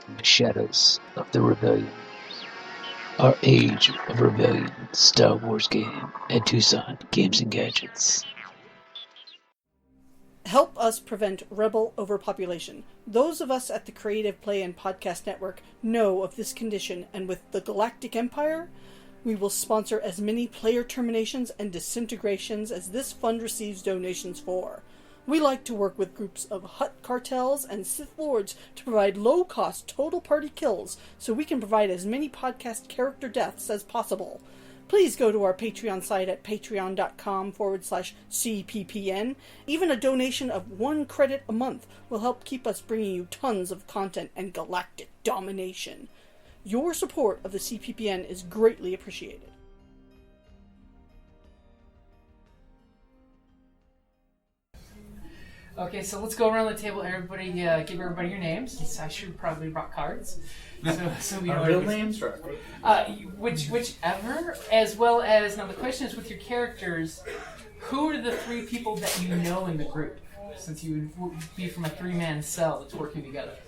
from the shadows of the rebellion. Our Age of Rebellion Star Wars game at Tucson Games and Gadgets. Help us prevent rebel overpopulation. Those of us at the Creative Play and Podcast Network know of this condition, and with the Galactic Empire, we will sponsor as many player terminations and disintegrations as this fund receives donations for. We like to work with groups of Hutt cartels and Sith Lords to provide low-cost total party kills so we can provide as many podcast character deaths as possible. Please go to our Patreon site at patreon.com/CPPN. Even a donation of 1 credit a month will help keep us bringing you tons of content and galactic domination. Your support of the CPPN is greatly appreciated. Okay, so let's go around the table. Everybody, give everybody your names. I should have probably brought cards. So we know real names, or whichever, as well as now the question is with your characters, who are the 3 people that you know in the group? Since you would be from a 3-man cell that's working together.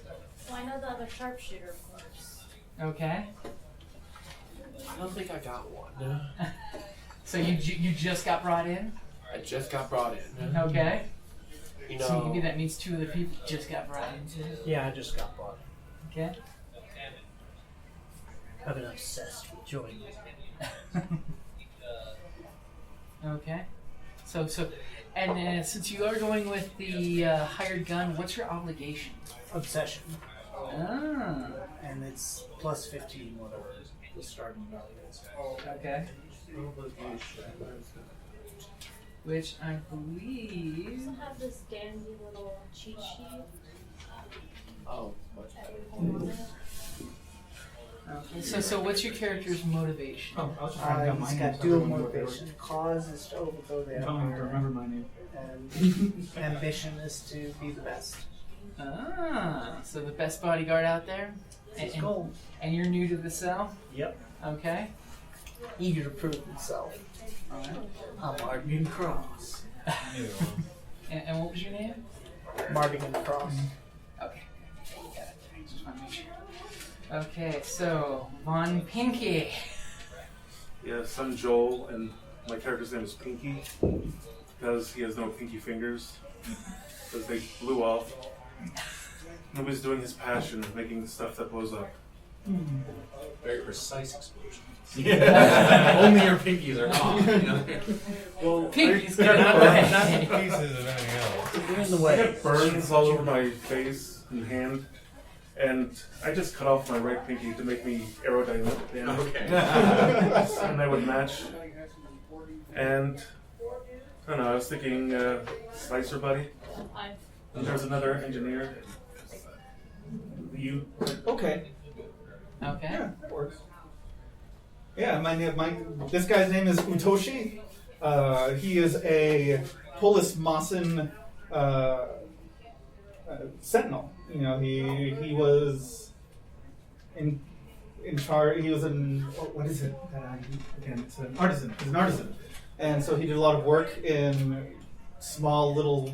Well, I know the other sharpshooter, of course. Okay. I don't think I got one. So you just got brought in? I just got brought in. Okay. You know, So maybe that means 2 other people just got brought in too. Yeah, I just got bought. Okay. I've been obsessed with joining. Okay. So, and since you are going with the hired gun, what's your obligation? Obsession. Ah. And it's plus 15, whatever the starting value is. Okay. Which I believe. Doesn't have this dandy little cheat sheet. oh, much That better. we pull on it. Okay. So what's your character's motivation? He's got dual motivation. Cause is to overthrow the Empire. Remember my name. And ambition is to be the best. Ah. So the best bodyguard out there. His goal. And you're new to the cell. Yep. Okay. Eager to prove himself. All right. I'm Mardigan Cross. And what was your name? Mardigan Cross. Okay. You got it. Just want to make sure. Okay, so Von Pinky. Yes, I'm Joel, and my character's name is Pinky because he has no pinky fingers because they blew off. Nobody's doing his passion, making stuff that blows up. Very precise explosions. Yeah. Only your pinkies are off. You know? Well, Pinky's I good. got pieces of anything else. You're in the I way. got burns all over my face and hand, and I just cut off my right pinky to make me aerodynamic. Okay. And they would match. And I don't know, I was thinking Slicer Buddy. And there's another engineer. You. Okay. Okay. Yeah, that works. Yeah, this guy's name is Utoshi. He is a Polis Mosin sentinel. You know, he was in charge. He was what is it? Again, it's an artisan. He's an artisan, and so he did a lot of work in small little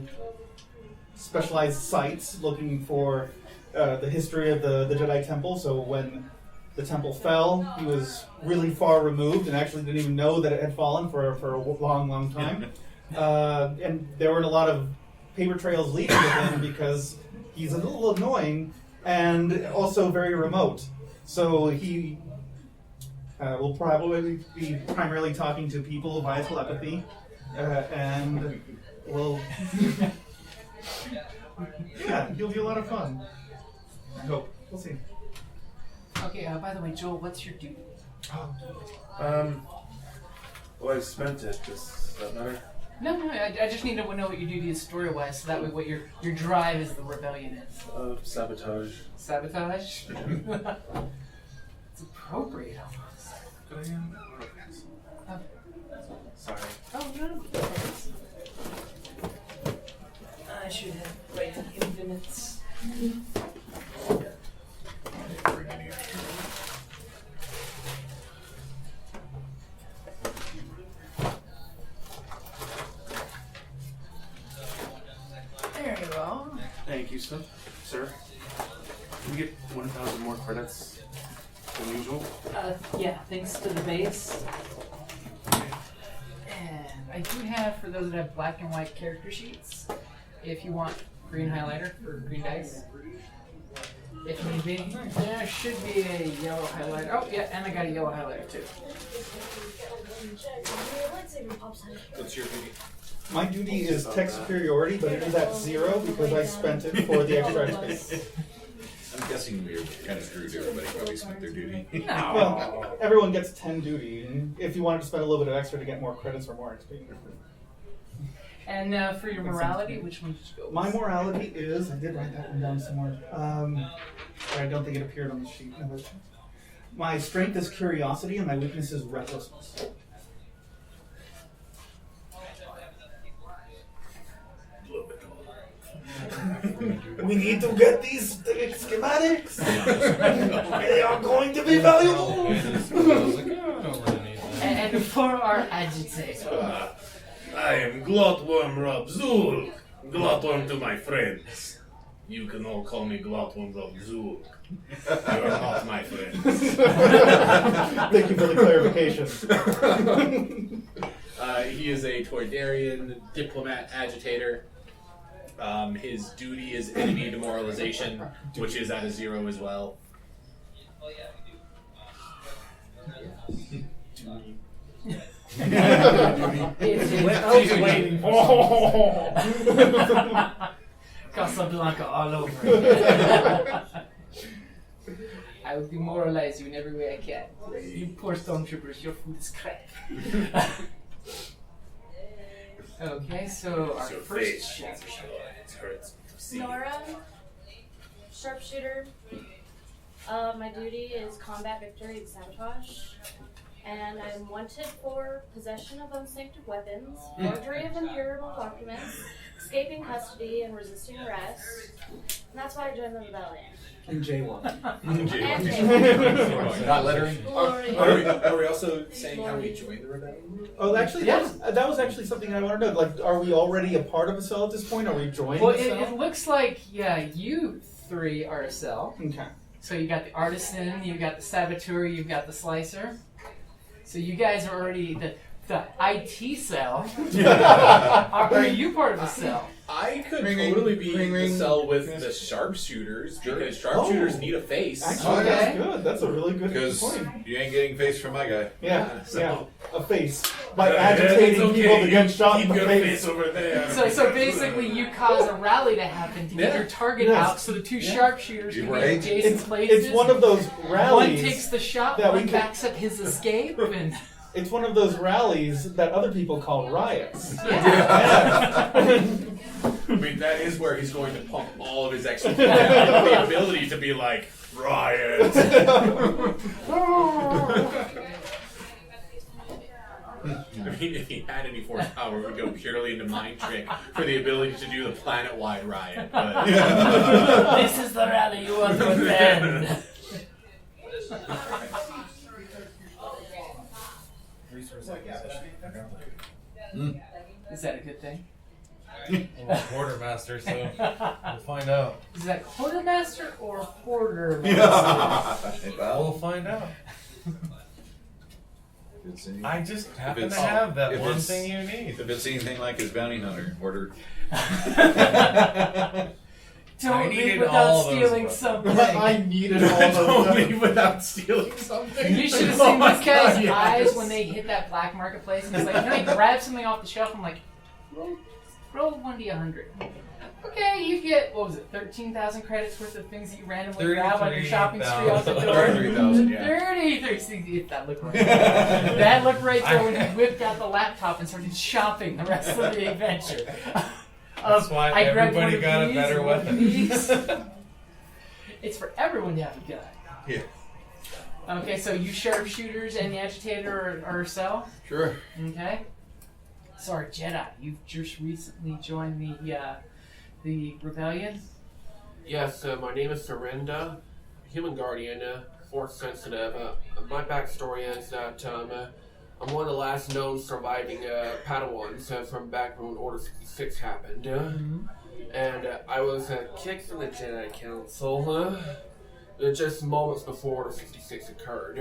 specialized sites looking for the history of the Jedi Temple. So when the temple fell, he was really far removed and actually didn't even know that it had fallen for a long time. And there weren't a lot of paper trails leading to him because he's a little annoying and also very remote. So he will probably be primarily talking to people via telepathy, and will he'll be a lot of fun. I hope. We'll see. Okay, by the way, Joel, what's your duty? Well, I spent it. Does that matter? No, I just need to know what your duty is story-wise, so that way what your drive is the rebellion is. Sabotage. Sabotage? It's appropriate almost. Could I? Sorry. Oh, no. I should have right infinites. There you go. Thank you, sir. we get 1,000 more credits than usual? Yeah, thanks to the base. And I do have, for those that have black and white character sheets, if you want green highlighter for green dice. If need be, there should be a yellow highlighter. Oh, yeah, and I got a yellow highlighter too. What's your duty? My duty is tech superiority, but it is at 0 because I spent it for the extra space. I'm guessing we're kind of screwed. Everybody probably spent their duty. No. Well, everyone gets 10 duty, and if you wanted to spend a little bit of extra to get more credits or more XP. And for your morality, which one did you go with? My morality is, I did write that one down somewhere. I don't think it appeared on the sheet. No, but my strength is curiosity, and my weakness is recklessness. We need to get these schematics. They are going to be valuable. And for our agitator. I am Glotworm Rob Zul. Glotworm to my friends. You can all call me Glotworm Rob Zul. You are not my friends. Thank you for the clarification. He is a Toydarian diplomat agitator. His duty is enemy demoralization, which is at a 0 as well. It's waiting for Casablanca all over. I will demoralize you in every way I can. You poor stormtroopers, your food is crap. Okay, so our first Nora, sharpshooter. My duty is combat, victory, and sabotage. And I'm wanted for possession of unsanctioned weapons, forgery of Imperial documents, escaping custody, and resisting arrest. And that's why I joined the rebellion. And J1. And J1. Not lettering. Are we also saying how we joined the rebellion? Oh, actually, that was actually something I wanted to know. Like, are we already a part of a cell at this point? Are we joining Well, a cell? it looks like, yeah, you three are a cell. Okay. So you got the artisan, you got the saboteur, you've got the slicer. So you guys are already the IT cell. Are you part of the cell? I could totally be the cell with the sharpshooters because sharpshooters need a face. Actually, that's good. That's a really good point. You ain't getting face from my guy. Yeah, a face. By agitating people to get shot in the face. over there. So basically you cause a rally to happen to get your target out so the two sharpshooters can be in Jason's places. It's one of those rallies. One takes the shot, that one backs up his escape, and... It's one of those rallies that other people call riots. I mean, that is where he's going to pump all of his extra the ability to be like, riot. I mean, if he had any force power, it would go purely into mind trick for the ability to do the planet-wide riot. But this is the rally you want to attend. Is that a good thing? I'm a quartermaster, so we'll find out. Is that quartermaster or hoarder? We'll find out. I just happen it's- to have that if one it's- thing you need. If it's anything like his bounty hunter, order. Don't needed leave without all those stealing books. something. I needed all those. don't leave without stealing something. You should have Oh seen my this guy's God, yes. eyes when they hit that black marketplace, and he's like, he grabs something off the shelf. I'm like, roll 1d100. Okay, you get, what was it, 13,000 credits worth of things that you randomly grab on your shopping spree out the door. 33,000, yeah. 33,000. That looked right. That looked right there when he whipped out the laptop and started shopping the rest of the adventure. That's why I grabbed everybody one of got a these, better one of weapon. these. It's for everyone to have a gun. Yeah. Okay, so you sharpshooters and the agitator are a cell? Sure. Okay. So our Jedi, you've just recently joined the rebellion? Yes, my name is Serinda, human guardian, force sensitive. My backstory is that I'm one of the last known surviving Padawans from back when Order 66 happened. And I was kicked from the Jedi Council just moments before the 66 occurred.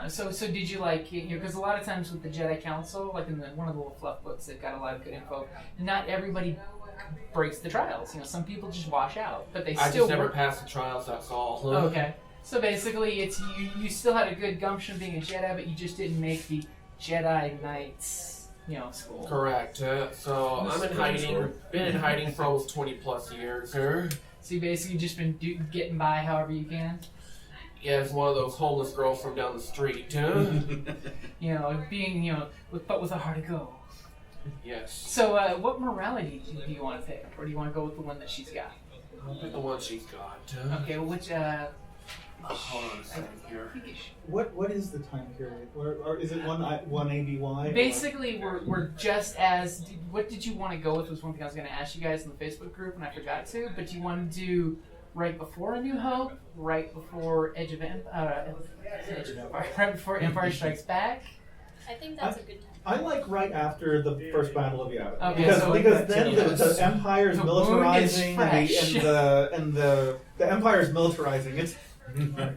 So did you like, because a lot of times with the Jedi Council, like in one of the little fluff books, they've got a lot of good info. Not everybody breaks the trials. Some people just wash out, but they still. I just never passed the trials. That's all. Okay. So basically, it's you still had a good gumption of being a Jedi, but you just didn't make the Jedi Knights, school. Correct. So I'm in hiding. Been in hiding for almost 20 plus years. So you basically just been getting by however you can. Yeah, it's one of those homeless girls from down the street. Being but with a heart of gold. Yes. So what morality do you want to pick, or do you want to go with the one that she's got? I'll pick the one she's got. Okay. Well, which? Hold on a second here. What is the time period? Or is it one ABY? Basically, we're just as. What did you want to go with? Was one thing I was going to ask you guys in the Facebook group, and I forgot to. But do you want to do right before A New Hope, right before Edge of Empire, right before Empire Strikes Back? I think that's a good time. I like right after the first Battle of Yavin. Okay, because then the Empire is militarizing and the Empire is militarizing. It's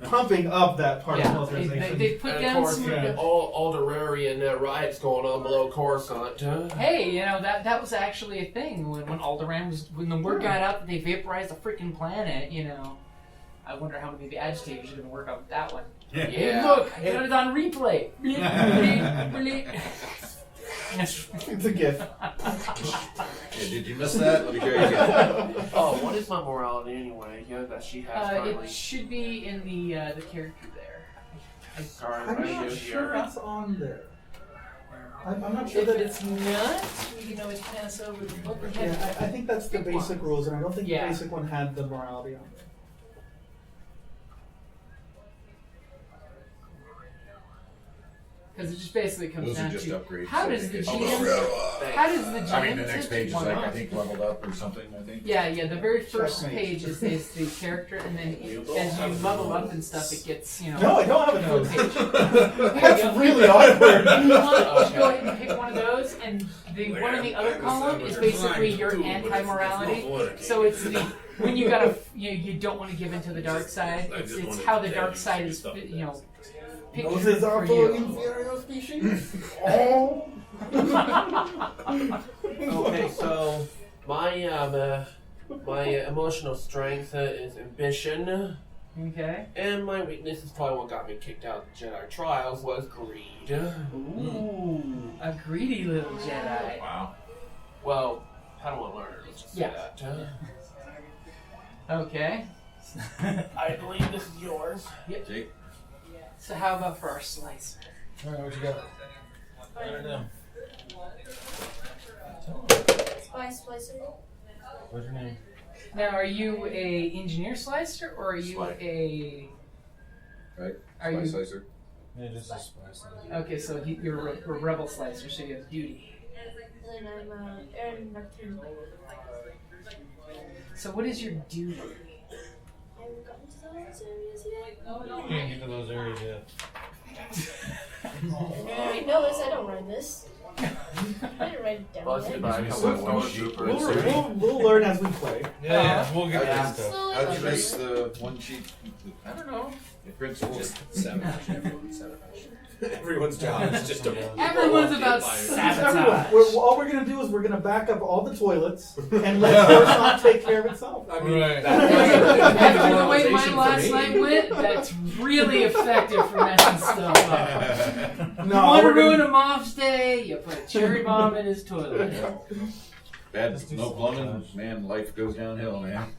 pumping up that part of militarization. They put and down of course, some Alderarian riots going on below Coruscant. Hey, that was actually a thing when Alderaan when the word got out that they vaporized the freaking planet. I wonder how many of the agitators are going to work on that one. Yeah. Hey, look, I got it on replay. It's a gift. Did you miss that? Let me show you again. Oh, what is my morality anyway? That she has currently. It should be in the character there. Sorry, I'm not sure it's on there. I'm not sure if that it's not, we can always pass over the book. Yeah, I think that's the basic rules, and I don't think the basic one had the morality on it. Because it just basically comes Those down are just to upgrades. how does the GM? I mean, the next page is I think leveled up or something. I think. Yeah. The very first page is the character, and then as you level up and stuff, it gets No, I don't have a note. page. That's really awkward. You want to go ahead and pick one of those, and the one in the other column is basically your anti-morality. So it's when you gotta you don't want to give into the dark side. It's how the dark side is Those are for inferior species. Oh. Okay, so my emotional strength is ambition. Okay. And my weakness is probably what got me kicked out of the Jedi trials was greed. Ooh, a greedy little Jedi. Wow. Well, Padawan learner. Let's just say that. Okay. I believe this is yours. Yep. Jake. So how about for our slicer? Alright, what you got? Write it down. Splicer. What's your name? Now, are you a engineer slicer or are you Right? Are you Slicer? Yeah, just a spice. Okay, so you're a rebel slicer, so you have duty. And then I'm Aaron Nocturne. So what is your duty? I haven't gotten to those areas yet. You can't get to those areas yet. I know this, I don't run this. I didn't write it down Busted by a yet. couple of stormtroopers. We'll learn as we play. Yeah, we'll get that stuff. How'd you miss the one sheet? I don't know. The principal. Just sabotage. Everyone's job is just to. Everyone's about sabotage. All we're going to do is we're going to back up all the toilets and let Coruscant take care of itself. I mean, Right. After the way my last night went, that's really effective for messing stuff up. You want to ruin a Moff's day, you put a cherry bomb in his toilet. Bad, no plumbing, man, life goes downhill, man.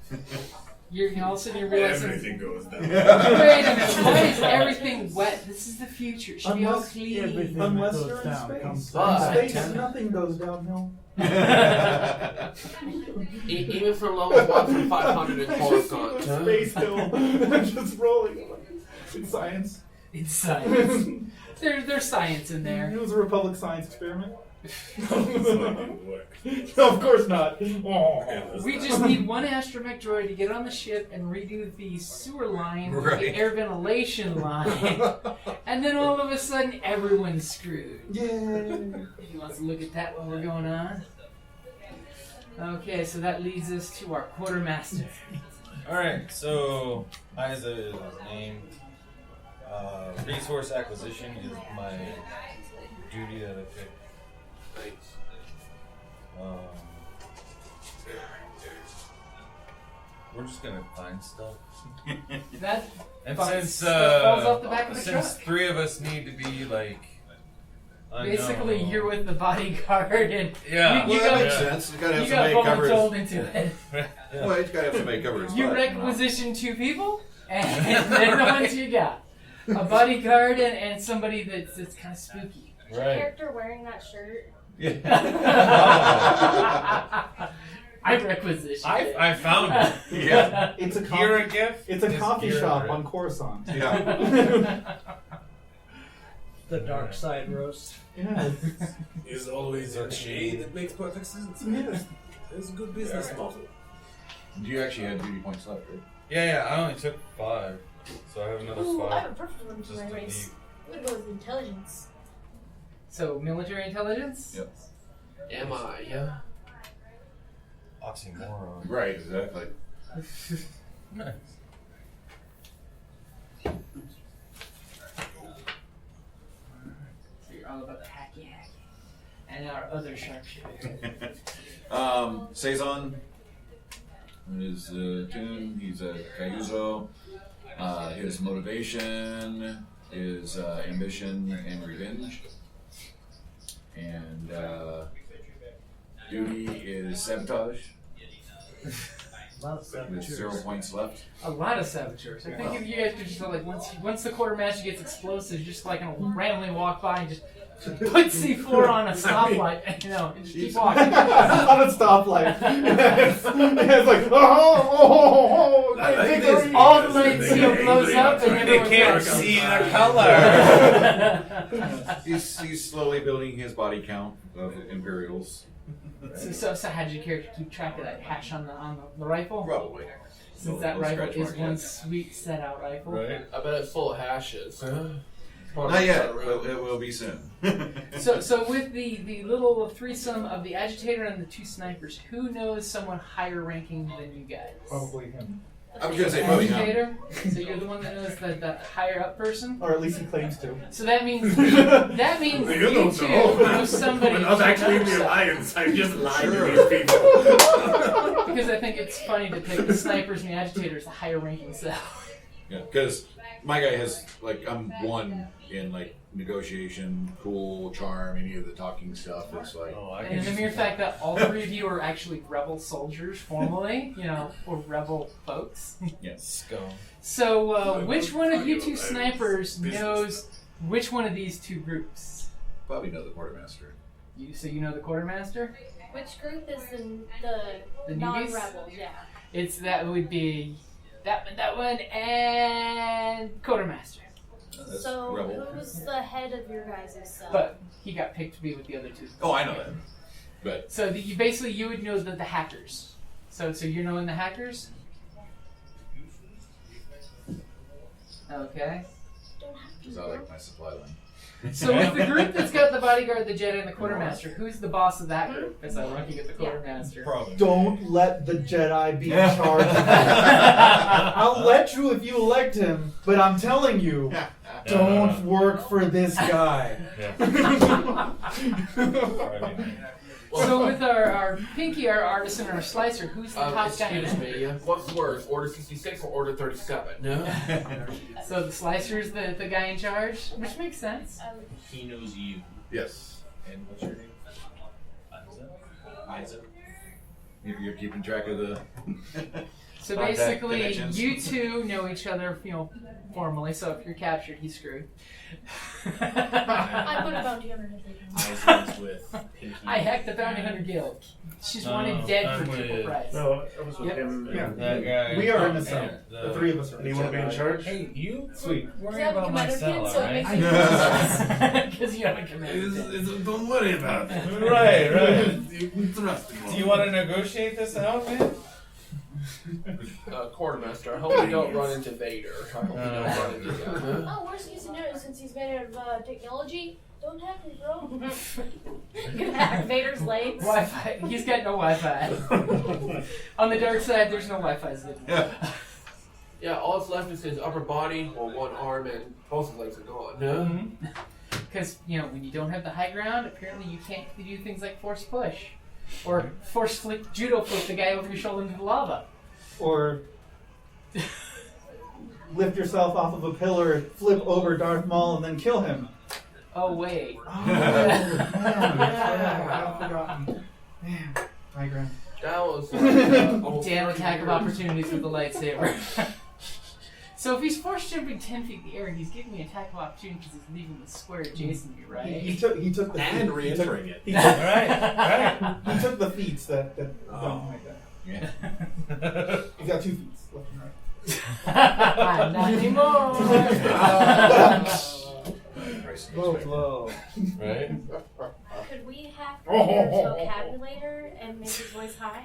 You're all of a sudden you're realizing, Everything goes down. wait a minute, why is everything wet? This is the future. It should be all clean. Unless you're in space. But- In space, nothing goes downhill. Even from level 1 to 500 in Coruscant. Space hill. Just rolling. It's science. It's science. There's science in there. It was a Republic science experiment. It's not gonna work. Of course not. Oh. We just need one astromech droid to get on the ship and redo the sewer line, with the Right. air ventilation line, and then all of a sudden everyone's screwed. Yay. He wants to look at that while we're going on. Okay, so that leads us to our quartermaster. Alright, so Isa is his name. Resource acquisition is my duty that I picked. Thanks. We're just gonna find stuff. That And fucking since stuff falls off the back of the since truck. 3 of us need to be like Basically, unknown. you're with the bodyguard, and Yeah. you Well, that got, makes sense. You gotta have you got somebody cover voluntold his. into it. Yeah. Well, you gotta have somebody cover his You butt, requisitioned 2 people, and they're the ones you got. A bodyguard and somebody that's kind of spooky. The Right. character wearing that shirt. I requisitioned it. I found it. Yeah. It's a You're a coffee. gift. It's a coffee you're shop a- on Coruscant. Yeah. The dark side roast. Yeah. Is always a shade that makes perfect sense. Yes. It's a good business model. You actually had duty points left, right? Yeah, I only took 5, so I have another Ooh, I 5. have a perfect one for Just my to race. I'm gonna go with intelligence. So, military intelligence? Yep. Am I? Yeah. Oxymoron. Right, exactly. Nice. So you're all about the hacky hacky. And our other sharpshooter. Saison is tune. He's a Cayuzo. His motivation is ambition and revenge. And duty is sabotage. With 0 points left. A lot of saboteurs. I think if you guys could just like once the quartermaster gets explosives, just like gonna randomly walk by and just put C4 on a stoplight, and, and just keep walking. On a stoplight. It's like, oh, I like victory. this. All the lights blows up, and They everyone can't goes. see the color. He's slowly building his body count of Imperials. So how did your character keep track of that hatch on the rifle? Probably. Since that No rifle scratch is mark one yet. sweet set out rifle. Right. I bet it's full of hashes. Not yet, but it will be soon. So with the little threesome of the agitator and the 2 snipers, who knows someone higher ranking than you guys? Probably him. I was gonna say probably him. Agitator? So you're the one that knows that higher up person? Or at least he claims to. So that means you don't two know. know somebody. I'm not actually in the knows alliance. I'm just lying Sure. to these people. because I think it's funny to pick the snipers and the agitators, the higher ranking self. Yeah, because my guy has I'm 1 in negotiation, cool, charm, any of the talking stuff. It's like Oh, I And the mere fact that all 3 of you are actually rebel soldiers formally, or rebel folks. yes. Scum. So which one of you 2 snipers knows which one of these 2 groups? Probably know the quartermaster. You know the quartermaster? Which group is the The newbies? non-rebels? Yeah. That would be that one and quartermaster. That's So rebel. who's the head of your guys' But he got picked to be with the other 2. Oh, I know that. But So you would know the hackers. So you're knowing the hackers? Okay. because I like my supply line. So with the group that's got the bodyguard, the Jedi, and the quartermaster, who's the boss of that group? As I look at the quartermaster. Probably. Don't let the Jedi be in charge of that. I'll let you if you elect him, but I'm telling you, don't work for this guy. So with our Pinky, our artisan, and our slicer, who's the top guy? Excuse me. What's worse, Order 66 or Order 37? No. So the slicer's the guy in charge, which makes sense. He knows you. Yes. And what's your name? Isa. You're keeping track of the. So contact basically, connections. you 2 know each other, formally. So if you're captured, he's screwed. I put a bounty on her. Isa's with Pinky. I hacked the bounty hunter guild. She's wanted dead for triple price. No, I was with Yep. him. Yeah. That guy. We are in the and cell. The 3 of us are. And you want to be in charge? Hey, you Sweet. worry about my cell, so it alright? makes me Because you haven't committed. Don't worry about it. Right, right. You can trust me. Do you want to negotiate this out, man? Quartermaster, I hope we don't run into Vader. I hope we don't run into him. Oh, worst case scenario, since he's made out of technology, Don't hack me, bro. You're gonna hack Vader's legs. Wi-Fi. He's got no Wi-Fi. On the dark side, there's no Wi-Fi. Yeah, all that's left is his upper body, or one arm, and both his legs are gone. Because, when you don't have the high ground, apparently you can't do things like force push. Or force flip, judo flip the guy over your shoulder into the lava. Or lift yourself off of a pillar, flip over Darth Maul, and then kill him. Oh, wait. Oh, man. I've forgotten. Man, high ground. That was damn attack of opportunities with the lightsaber. So if he's force jumping 10 feet in the air, he's giving me attack of opportunity because he's leaving the square adjacent to me, right? He took the and feet. re-entering it. Right. He took the feats that don't like that. Yeah. He's got 2 feet, left and right. Not anymore. Low blow. Right? Could we hack Vader's vocabulator and make his voice high?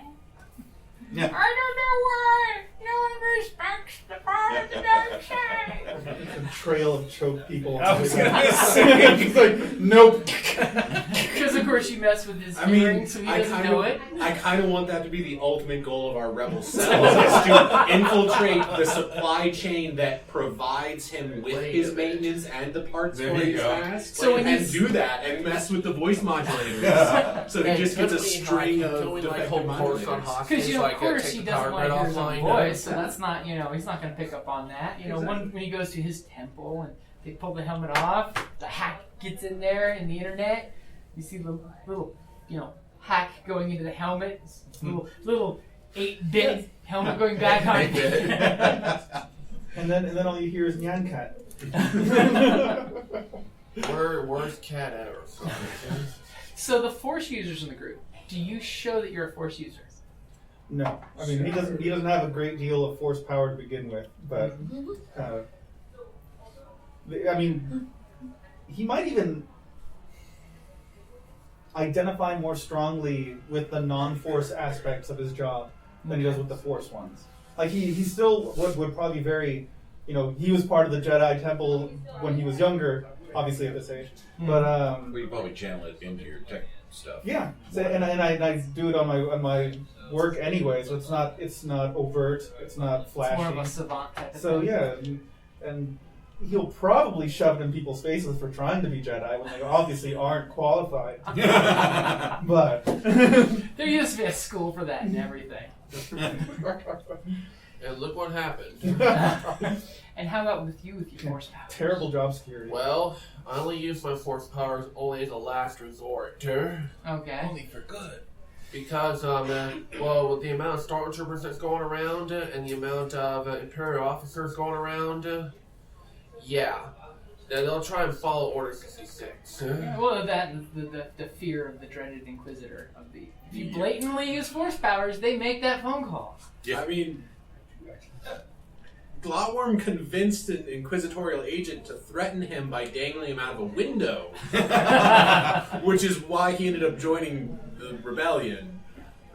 Yeah. I don't know why no one respects the power of the dark side. It's a trail of choke people. I was gonna say. He's like, nope. Because of course you mess with his I mean, hearing, so he doesn't know it. I kind of want that to be the ultimate goal of our rebel cells, is to infiltrate the supply chain that provides him with his maintenance and the parts There for you his go. mask, So when and he's- do that and mess with the voice modulators. So he just gets a string of Can we defective hold Coruscant modulators. hostage? Because, of like, course take he the doesn't power want grid to hear his own offline, voice, so that's not, he's not going to pick up on that. When he goes to his temple and they pull the helmet off, the hack gets in there in the internet, you see the little, hack going into the helmet, little 8-bit helmet going back on it. And then all you hear is Nyan Cat. Where's Cat at or something? So the Force users in the group, do you show that you're a Force user? No, I mean he doesn't have a great deal of force power to begin with, but I mean he might even identify more strongly with the non-force aspects of his job than he does with the force ones. Like he still would probably be very, he was part of the Jedi Temple when he was younger, obviously at this age, but Well, you probably channel it into your tech stuff. yeah, so, and I do it on my work anyway, so it's not overt, it's not flashy. It's more of a savant type of So thing. yeah, and he'll probably shove it in people's faces for trying to be Jedi when they obviously aren't qualified. But there used to be a school for that and everything. And look what happened. And how about with you with your force powers? Terrible job security. Well, I only use my force powers only as a last resort. Okay. Only for good. Because, with the amount of stormtroopers that's going around and the amount of Imperial officers going around, yeah. They'll try and follow Order 66. Well, that and the fear of the dreaded Inquisitor. If you blatantly use force powers, they make that phone call. Yeah. I mean, Glotworm convinced an inquisitorial agent to threaten him by dangling him out of a window, which is why he ended up joining the rebellion.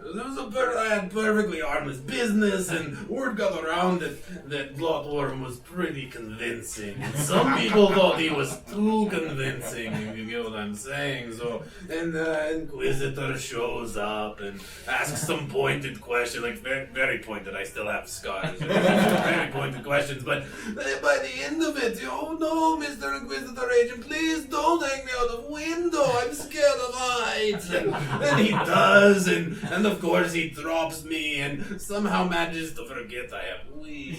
It was I had perfectly harmless business, and word got around that Glotworm was pretty convincing. And some people thought he was too convincing, if you get what I'm saying. So, and the Inquisitor shows up and asks some pointed question, like very pointed. I still have scars. Very pointed questions, but by the end of it, oh no, Mr. Inquisitor Agent, please don't hang me out the window. I'm scared of heights. And he does, and of course he drops me and somehow manages to forget I have wings.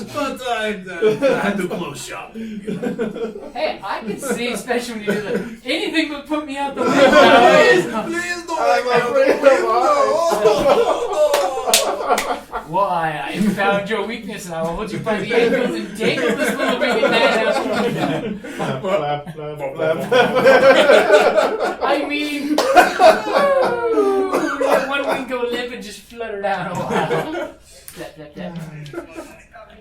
But I had to close shop. Hey, I can see, especially when you do anything but put me out the window. Please don't hang me out the window. Why? I found your weakness and I will hold you by the ankles and dangle this little baby man out the window. I mean, let one wing go limp and just flutter down a while. Flap, flap, flap.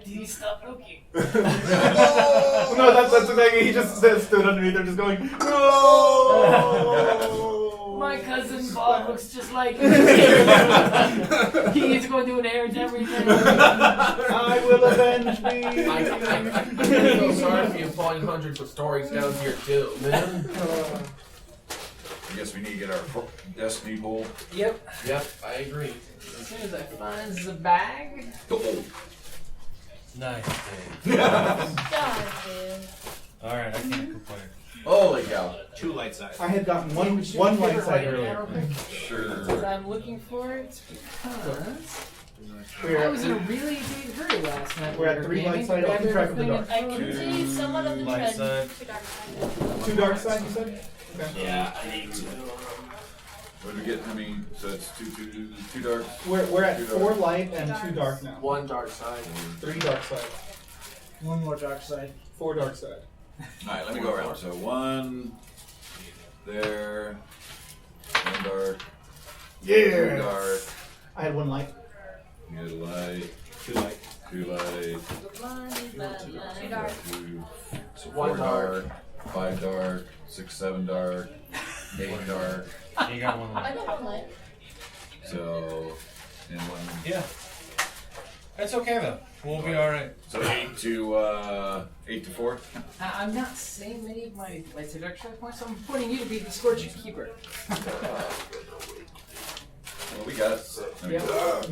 Did he stop looking? No, that's the thing. He just stood underneath there, just going no. My cousin Bob looks just like you. He needs to go do an errand every day. I will avenge me. I feel sorry for you pulling hundreds of stories down here too, man. I guess we need to get our destiny pool. Yep. Yep, I agree. As soon as I find the bag. Oh. Nice. God, dude. Alright, I can't complain. Holy cow. 2 light side. I had gotten one light side earlier. Sure. I'm looking for it because We're I was in a really big hurry last night. We're at 3 light side. I'll keep track of the dark. I can see somewhat of the Light trend side. to dark side. 2 dark side, you said? Okay. Yeah, I need to. What do we get? I mean, so it's two dark. We're at 2 4 dark. light and 2 dark now. 1 dark side. 3 dark side. 1 more dark side. 4 dark side. Alright, let me go around. So 1 there, 1 dark, 2 dark, I had 1 light. you get a light, 2 light. 2 light, Two dark. 2, so 1 4 dark, 5 dark, 6, 7 dark, 8 dark. You got one I left. got 1 light. So, and 1. Yeah. That's okay though. We'll be alright. So 8 to 4. I'm not saying many of my lights are extra points, so I'm pointing you to be the Scorching Keeper. Well, we got it. I mean, Yep.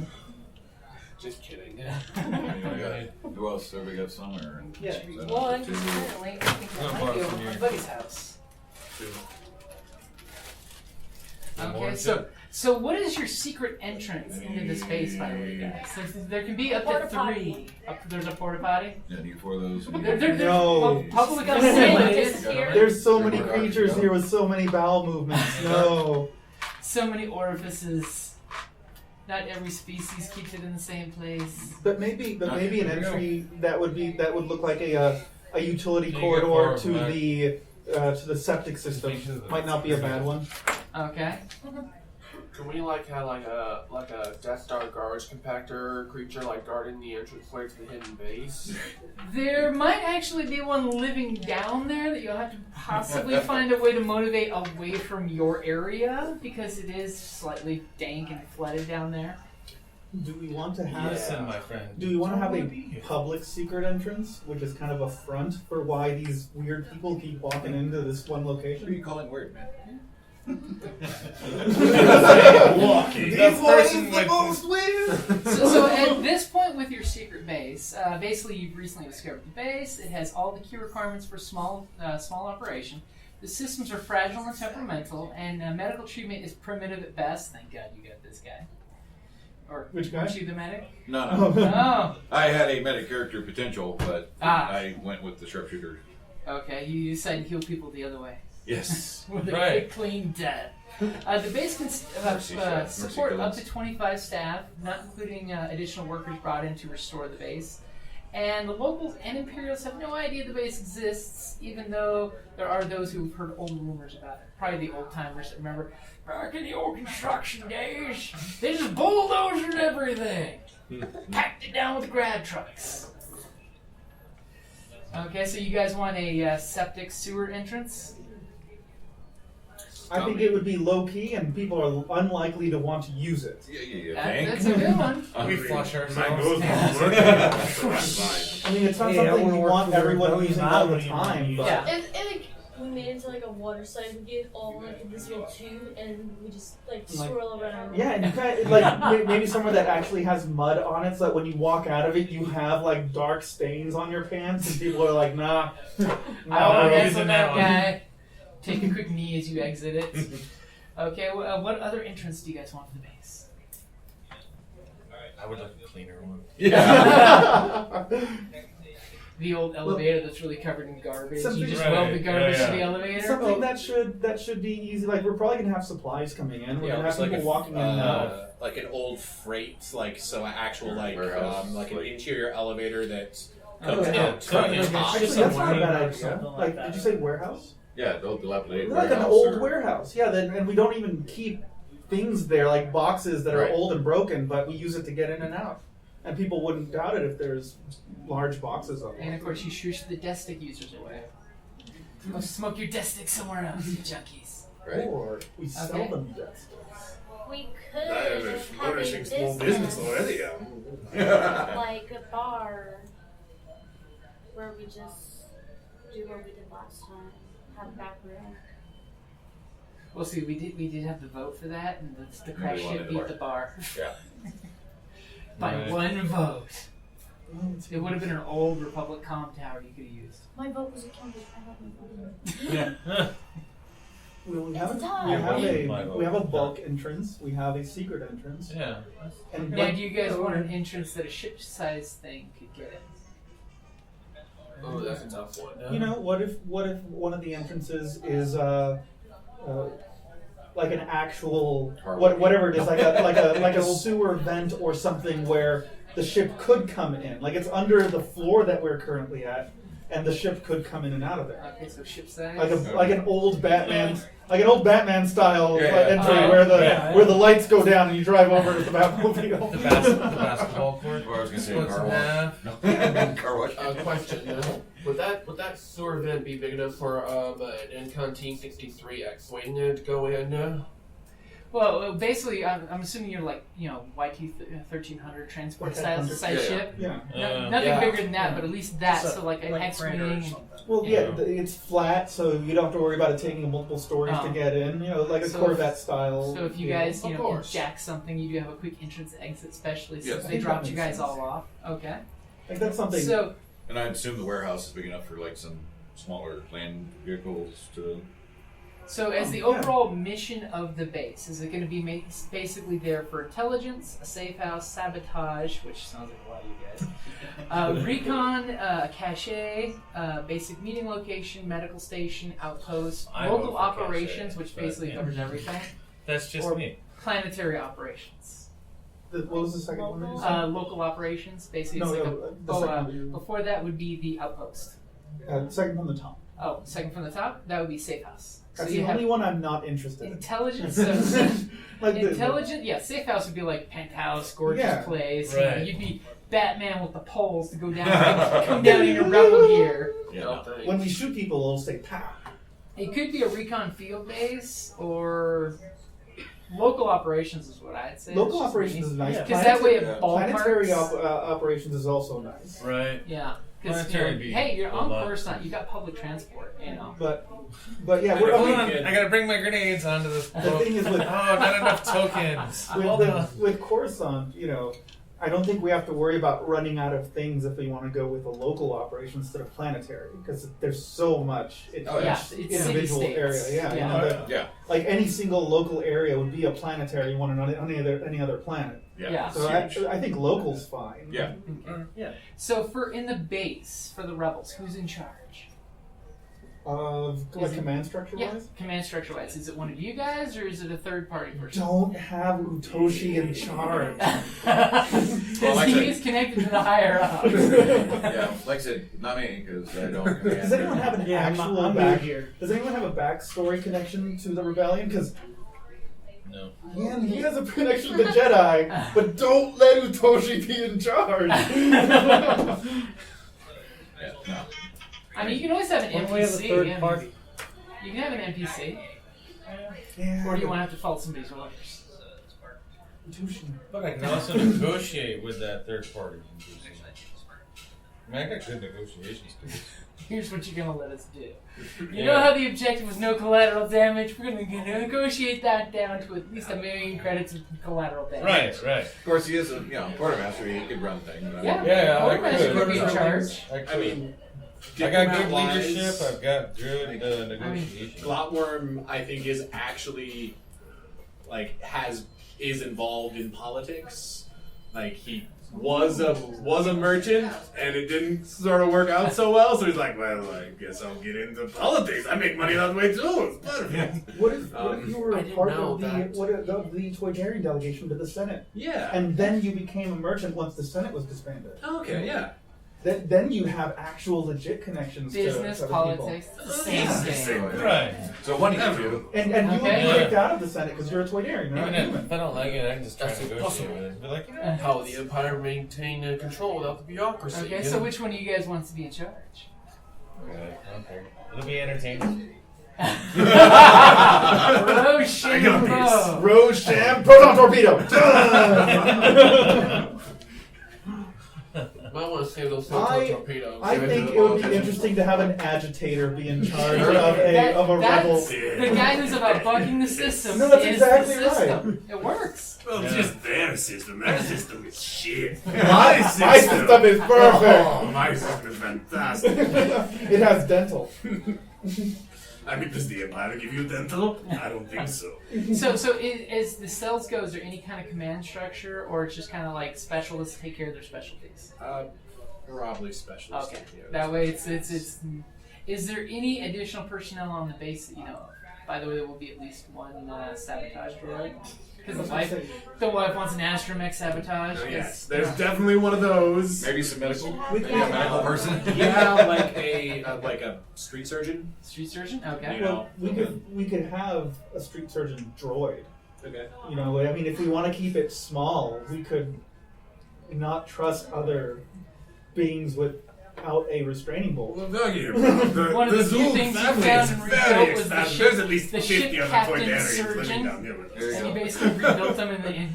Just kidding. we got, who else? Everybody got some or? Yeah. Well, I'm just currently I think I'll I borrow might be from over you. my buddy's house. 2. Okay, so what is your secret entrance into this base, by the way, guys? There can be up to Porta 3. potty. There's a porta potty. Yeah, need 4 of those. There's No. public Facilities facilities. here. There's so many creatures here with so many bowel movements. No. So many orifices. Not every species keeps it in the same place. But maybe an entry that would look like a utility You corridor get forward to back. the septic system. Might not be a bad one. Okay. Can we have a Death Star garbage compactor creature guarding the entranceway to the hidden base? There might actually be one living down there that you'll have to possibly find a way to motivate away from your area because it is slightly dank and flooded down there. Do we want to have? Listen, my friend. Do we want to have Don't a wanna be here. public secret entrance, which is kind of a front for why these weird people keep walking into this one Who are location? you calling weird, man? That person with weird. So at this point with your secret base, basically you've recently discovered the base. It has all the key requirements for small operation. The systems are fragile and temperamental, and medical treatment is primitive at best. Thank God you got this guy. Or Which guy? weren't you the medic? No. Oh, I had a meta character potential, but Ah. I went with the sharpshooter. okay. You decided to heal people the other way. Yes. With a Right. quick, clean death. The base can Mercy support up killings. to 25 staff, not including additional workers brought in to restore the base. And the locals and Imperials have no idea the base exists, even though there are those who've heard old rumors about it. Probably the old timers that remember, back in the old construction days, they just bulldozed everything. Packed it down with grab trucks. Okay, so you guys want a septic sewer entrance? I think it would be low key, and people are unlikely to want to use it. Yeah. That's a good one. We flush My ourselves. goes not working. That's fine. I mean, it's not Yeah, I something wanna you work want for everyone Rebellion using all the Island, time. you But Yeah. If we made it to a water side, we get all invisible too, and we just swirl around. yeah, and you kind of, maybe somewhere that actually has mud on it, so that when you walk out of it, you have dark stains on your pants, and people are like, nah. Oh, that's using on that that one. guy. Take a quick knee as you exit it. Okay, what other entrance do you guys want for the base? I would like a cleaner one. The old elevator that's really covered in garbage. Something- You just Right, weld the garbage yeah, to the yeah. elevator. Something that should be easy. We're probably gonna have supplies coming in. We're Yeah, gonna it's have people walking in and out. like an old freight, so actual Warehouse, an interior elevator that's Okay. out to the top. Actually, that's not a bad idea. Something like that. Did you say warehouse? Yeah, the old dilapidated Like an warehouse old or- warehouse. Yeah, and we don't even keep things there like boxes that are Right. old and broken, but we use it to get in and out. And people wouldn't doubt it if there's large boxes of And them. of course, you shoosh the desk stick users away. Go smoke your desk stick somewhere else, you junkies. right? Or we sell Okay. them justice. We could That is a have a flourishing small business already. like a bar where we just do what we did last time. Have a back room. We'll see. We did have the vote for that, and the crash wanted ship the beat the bar Yeah. by Right. one vote. It would have been an old Republic comm tower you could have used. My vote was accounted. I don't know. We have It's a, time. we have a bulk entrance. We have a secret entrance. Yeah. And Now, do you guys want an entrance that a ship-sized thing could get in? Oh, that's a tough one. You know, what if one of the entrances is like an actual whatever it is, like a sewer vent or something where the ship could come in, like it's under the floor that we're currently at, and the ship could come in and out of there. Okay, so ship-size. Like an old Batman. Like an old Batman style entry where the lights go down and you drive over to the Batmobile. The basketball court. Or I was gonna say Splits car in wash. half. Car wash. Question: Would that sewer vent be big enough for an Incon T-63 X-wing to go in? Well, basically, I'm assuming you're like, YT 1300 transport size ship. Yeah. Nothing bigger than that, but at least that. So like an X-wing. Well, it's flat, so you don't have to worry about it taking multiple stories to get in. Like a Corvette style. So if you guys, can jack something, you do have a quick entrance/exit, especially since they dropped you guys all off. Okay. Like that's something. So. And I assume the warehouse is big enough for like some smaller land vehicles to. So as the overall mission of the base, is it going to be basically there for intelligence, a safe house, sabotage, which sounds like a lot of you guys, recon, cache, basic meeting location, medical station, outpost, I local vote for operations, cache, which but, basically covers everything, That's just or me. planetary operations. What was the second one that you said? Local operations, basically. No, the second before that would be the outpost. Second from the top. Oh, second from the top, that would be safe house. That's you the have only one I'm not interested in. Intelligence. Like Safe house would be like penthouse, gorgeous Yeah. place. Right. You'd be Batman with the poles to go down, come down in your rebel gear. Yeah. When we shoot people, it'll say pow. It could be a recon field base or local operations is what I'd say. Local operations is nice. Because that way it Planetary ballparks. operations is also nice. Right. Yeah. Because Planetary be hey, you're a on lot. Coruscant. You got public transport. But yeah, we're Hold on, I gotta bring my grenades onto this boat. The thing is with not enough tokens. with Coruscant, I don't think we have to worry about running out of things if we want to go with a local operation instead of planetary, because there's so much in each individual area. Like any single local area would be a planetary one on any other planet. Yeah. So I think local's fine. Yeah. Yeah. So in the base for the rebels, who's in charge? Command structure Yeah, wise? command structure wise. Is it one of you guys or is it a third party person? Don't have Utoshi in charge. Because he's connected to the higher up. Yeah, like I said, not me, because I don't command. Does anyone have an actual I'm back? here. Does anyone have a backstory connection to the rebellion? Because No. yeah, he has a connection to the Jedi, but don't let Utoshi be in charge. Yeah, no. I mean, you can always have an Why NPC. don't we have a third yeah. party? You can have an NPC. Yeah, Or do you want to have to follow somebody's orders? Utoshi. But I can also negotiate with that third party. I mean, I got good negotiation skills. Here's what you're going to let us do. You know how the objective was no collateral damage? We're going to negotiate that down to at least 1 million credits of collateral damage. Right. Of course, he is a quartermaster. He could run things. But Yeah, I Quartermaster could. could be in charge. I mean, I got good diplomat-wise, leadership. I've got good negotiation. Glotworm, I think, is actually is involved in politics. Like he was a merchant, and it didn't sort of work out so well. So he's like, well, I guess I'll get into politics. I make money that way too. It's perfect. What if you were I a didn't part know of the that. the Toydarian delegation to the Senate, Yeah. and then you became a merchant once the Senate was disbanded? Okay. Yeah. Then you have actual legit connections Business, to other politics, people. the same thing. Right. So what do you do? And you would Okay. be kicked out of the Senate because you're a Toydarian, you're not Even human. if I don't like it, I can just try That's to negotiate impossible. with it. Be like, How will the Empire maintain control without the bureaucracy? Okay, so which one of you guys wants to be in charge? Okay. It'll be entertaining. Rochambeau. Rochambeau proton torpedo. Might want to save those torpedoes. I think it would be interesting to have an agitator be in charge of a rebel. The guy who's about bucking the system. No, that's is exactly the system. right. It works. Well, just their system. Their system is shit. My system is perfect. Oh, my system is fantastic. It has dental. I mean, does the Empire give you dental? I don't think so. So as the cells go, is there any kind of command structure, or it's just kind of like specialists take care of their specialties? Probably specialists. Okay, that way it's. Is there any additional personnel on the base that you know of? By the way, there will be at least one sabotage droid. Because the wife wants an astromech sabotage. Yes, there's definitely one of those. Maybe some medical. Maybe a medical person. Yeah, like a street surgeon. Street surgeon. Okay. Well, we could have a street surgeon droid. Okay. You know, I mean, if we want to keep it small, we could not trust other beings without a restraining bolt. Well, look here, One of the few things you found and rebuilt was the ship, There's at least the 50 ship other captain Toydarians living surgeon, down here with us. and you basically rebuilt them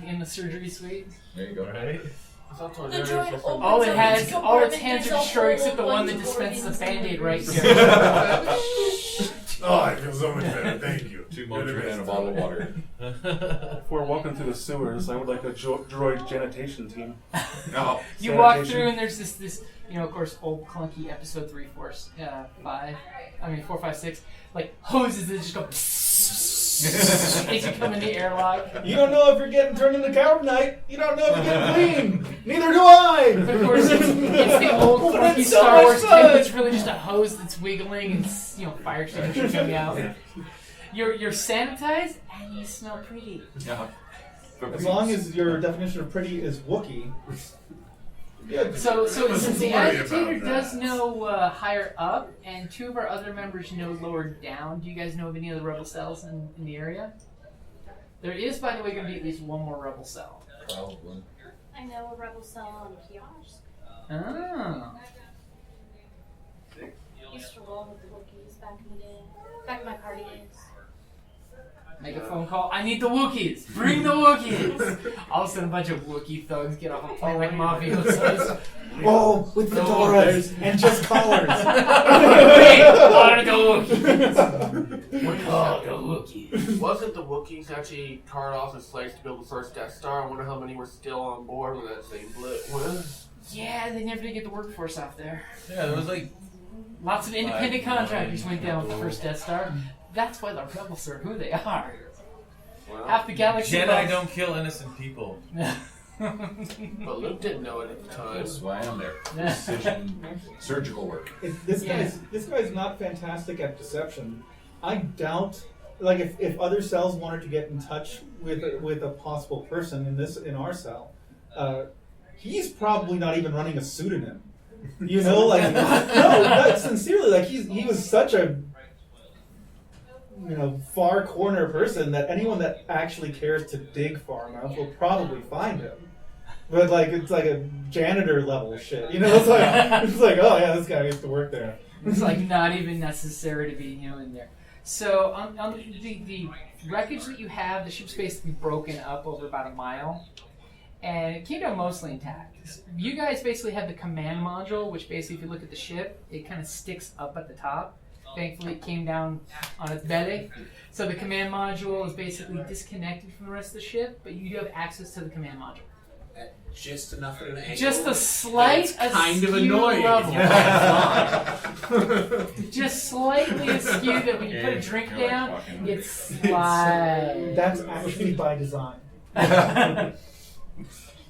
in the surgery suite. There you go. Right. The droid opens All it up has, its all its compartment, hands there's are a destroyed except the whole one that bunch of dispenses the organs Band-Aid right inside. here. Oh, I feel so much better. Thank you. 2 munchers and a bottle of water. If we're walking through the sewers, I would like a droid janitation team. No. You walk through and there's this, you know, of course, old clunky episode 3, 4, 5, 6, like hoses that just go as you come in the airlock. You don't know if you're getting turned into carbonite. You don't know if you're getting clean. Neither do I. But of course, it's the old But clunky it's so Star Wars much tip. fun. It's really just a hose that's wiggling and fire extinguisher coming out. You're sanitized and you smell pretty. Yeah. As long as your definition of pretty is Wookiee. So since the worry agitator about does that. know higher up, and 2 of our other members know lower down, do you guys know of any other rebel cells in the area? There is, by the way, going to be at least one more rebel cell. Probably. I know a rebel cell on Kiosk. Oh. Used to roll with the Wookiees back in the day. Back in my party days. Make a phone call. I need the Wookiees. Bring the Wookiees. All of a sudden, a bunch of Wookiee thugs get off a plane like mafiosos. Oh, with fedoras and just collars. Wait, honor the Wookiees. We call the Wookiees. Wasn't the Wookiees actually carted off as slaves to build the first Death Star? I wonder how many were still on board when that thing went. Yeah, they never did get the workforce out there. Yeah, there was like Lots of independent contractors went down with the first Death Star. That's why the rebels are who they are. Well, Half the galaxy. Jedi don't kill innocent people. but Luke didn't know it at the time. That's why I'm there. Precision surgical work. This guy's not fantastic at deception. I doubt, like, if other cells wanted to get in touch with a possible person in our cell, he's probably not even running a pseudonym. You know, like no, sincerely, like he was such a far corner person that anyone that actually cares to dig far enough will probably find him. But like it's like a janitor level shit, you know. It's like oh yeah, this guy used to work there. It's like not even necessary to be in there. So on the wreckage that you have, the ship's basically broken up over about a mile, and it came down mostly intact. You guys basically have the command module, which basically, if you look at the ship, it kind of sticks up at the top. Thankfully, it came down on its belly. So the command module is basically disconnected from the rest of the ship, but you do have access to the command module. At just enough of an angle. Just a slight kind of askew annoying. level. Yeah. Just slightly askew that when you put a drink down, it slides. That's actually by design.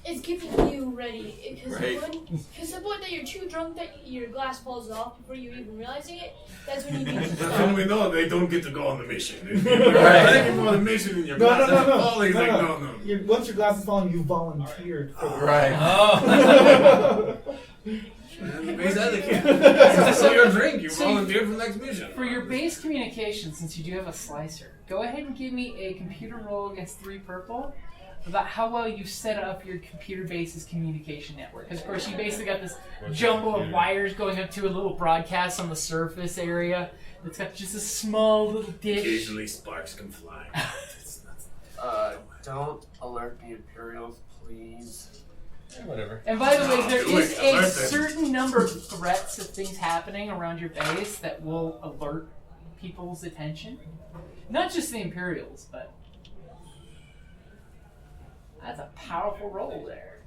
It's keeping you ready. Because the point that you're too drunk that your glass falls off before you even realizing it, that's when you need to That's stop. when we know they don't get to go on the mission. If you're ready for the mission and your glass is falling, like, no. Once your glass is falling, you volunteered for the Right. Oh. The base etiquette. So your drink, you volunteered for the next mission. For your base communication, since you do have a slicer, go ahead and give me a computer roll against 3 purple. about how well you've set up your computer-based communication network. Because, of course, you basically got this jumble of wires going up to a little broadcast on the surface area that's got just a small little dish. Occasionally sparks can fly. Don't alert the Imperials, please. Whatever. And by the way, there is a certain number of threats of things happening around your base that will alert people's attention. Not just the Imperials, but that's a powerful roll there.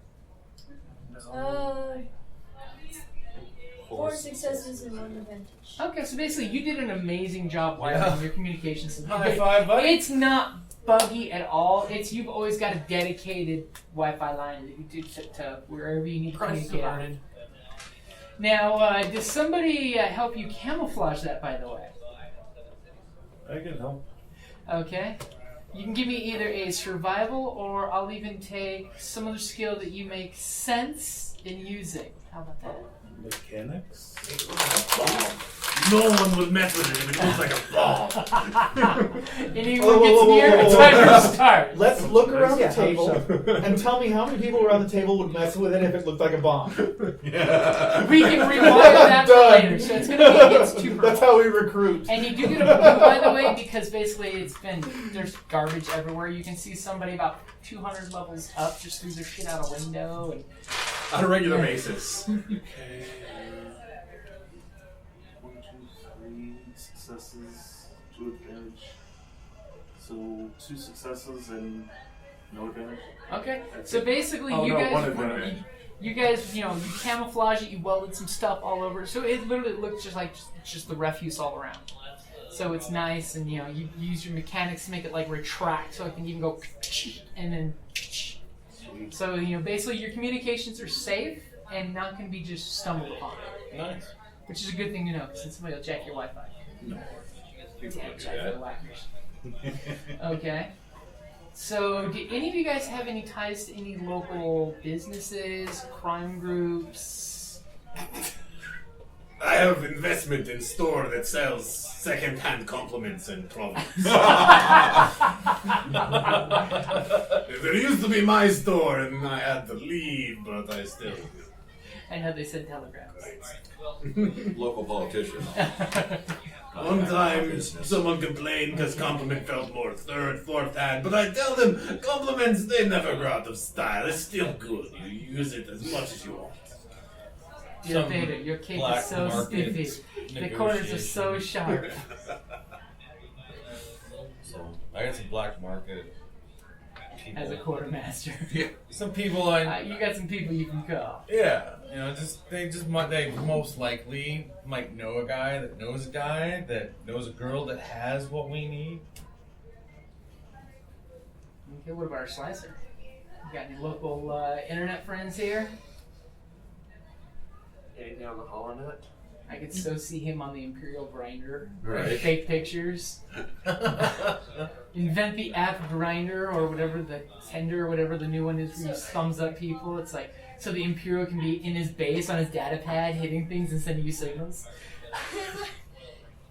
4 successes and 1 advantage. Okay, so basically you did an amazing job wiring your communication system. High five, buddy. It's not buggy at all. You've always got a dedicated Wi-Fi line that you do to wherever you need to communicate on. Now, does somebody help you camouflage that, by the way? I can help. Okay. You can give me either a survival, or I'll even take some other skill that you make sense in using. How about that? Mechanics? No one will mess with it if it looks like a bomb. Anyone gets near a timer starts. Let's look around the table and tell me how many people around the table would mess with it if it looked like a bomb. Yeah. We can rewire that for later, so it's going to be against 2 per That's how we recruit. And you do get a blue, by the way, because basically there's garbage everywhere. You can see somebody about 200 levels up just threw their shit out a window. And on a regular basis. Okay. 1, 2, 3 successes, 2 advantage. So 2 successes and no advantage. Okay. So basically, you guys, you camouflage it. You welded some stuff all over, so it literally looks just like just the refuse all around. So it's nice, and you use your mechanics to make it like retract, so it can even go and then. So basically your communications are safe and not going to be just stumbled upon. Nice. Which is a good thing to know, since somebody will jack your Wi-Fi. No. People don't do that. Okay. So, do any of you guys have any ties to any local businesses, crime groups? I have investment in store that sells second-hand compliments and products. There used to be my store, and I had to leave, but I still. I know they send telegrams. Local politician. One time, someone complained because compliment felt more third, fourth hand, but I tell them compliments, they never go out of style. It's still good. You use it as much as you want. Your Vader, your cake is so spiffy. The corners are so sharp. So I got some black market people. As a quartermaster. Yeah. Some people you got some people you can call. Yeah. They most likely might know a guy that knows a guy that knows a girl that has what we need. Okay, what about our slicer? You got any local internet friends here? Anything on the holonet? I could so see him on the Imperial grinder. Right. Fake pictures. Invent the app grinder or whatever, the Tender or whatever the new one is where you thumbs up people. It's like, so the Imperial can be in his base on his data pad hitting things and sending you signals.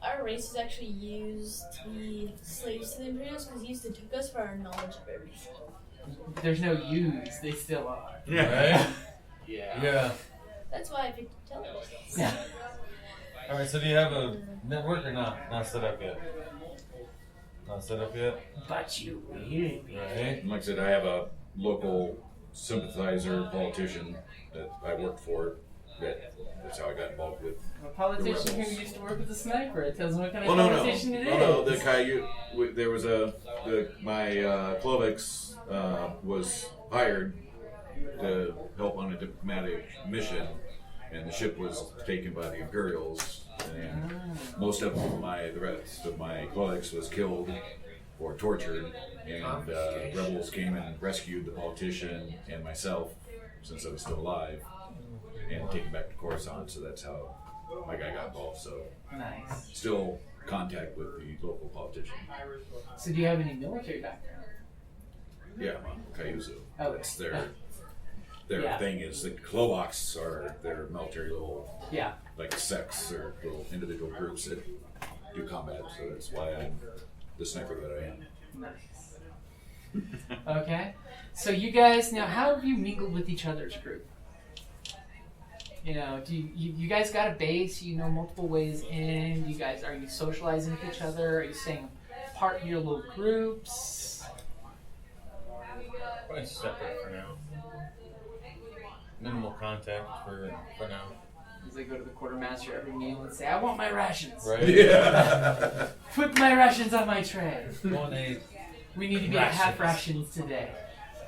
Our race has actually used the slaves to the Imperials because he used to took us for our knowledge of everything. There's no use, they still are. Yeah. Right? Yeah. That's why I picked television. Yeah. Alright, so do you have a network or not? Not set up yet. Not set up yet? But you will be. Right. Like I said, I have a local sympathizer politician that I worked for. That's how I got involved with. A politician who used to work with a sniper. It tells them what kind of Well, politician it is. No, the guy there was my Clovex was hired to help on a diplomatic mission, and the ship was taken by the Imperials, and most of them, the rest of my Clovex was killed or tortured, and rebels came and rescued the politician and myself, since I was still alive, and taken back to Coruscant. So that's how my guy got involved. So nice. Still contact with the local politician. So do you have any military background? Yeah, Cayusa. Okay. That's their thing is the Clovox are their military little like sects or little individual groups that do combat. So that's why I'm the sniper that I am. Nice. Okay. So you guys, now how have you mingled with each other's group? You know, do you guys got a base? You know multiple ways in. You guys, are you socializing with each other? Are you staying part of your little groups? Probably separate for now. Minimal contact for now. As I go to the quartermaster every meal and say, I want my rations. Right? Yeah. Put my rations on my tray. Want a We need to be at half rations today.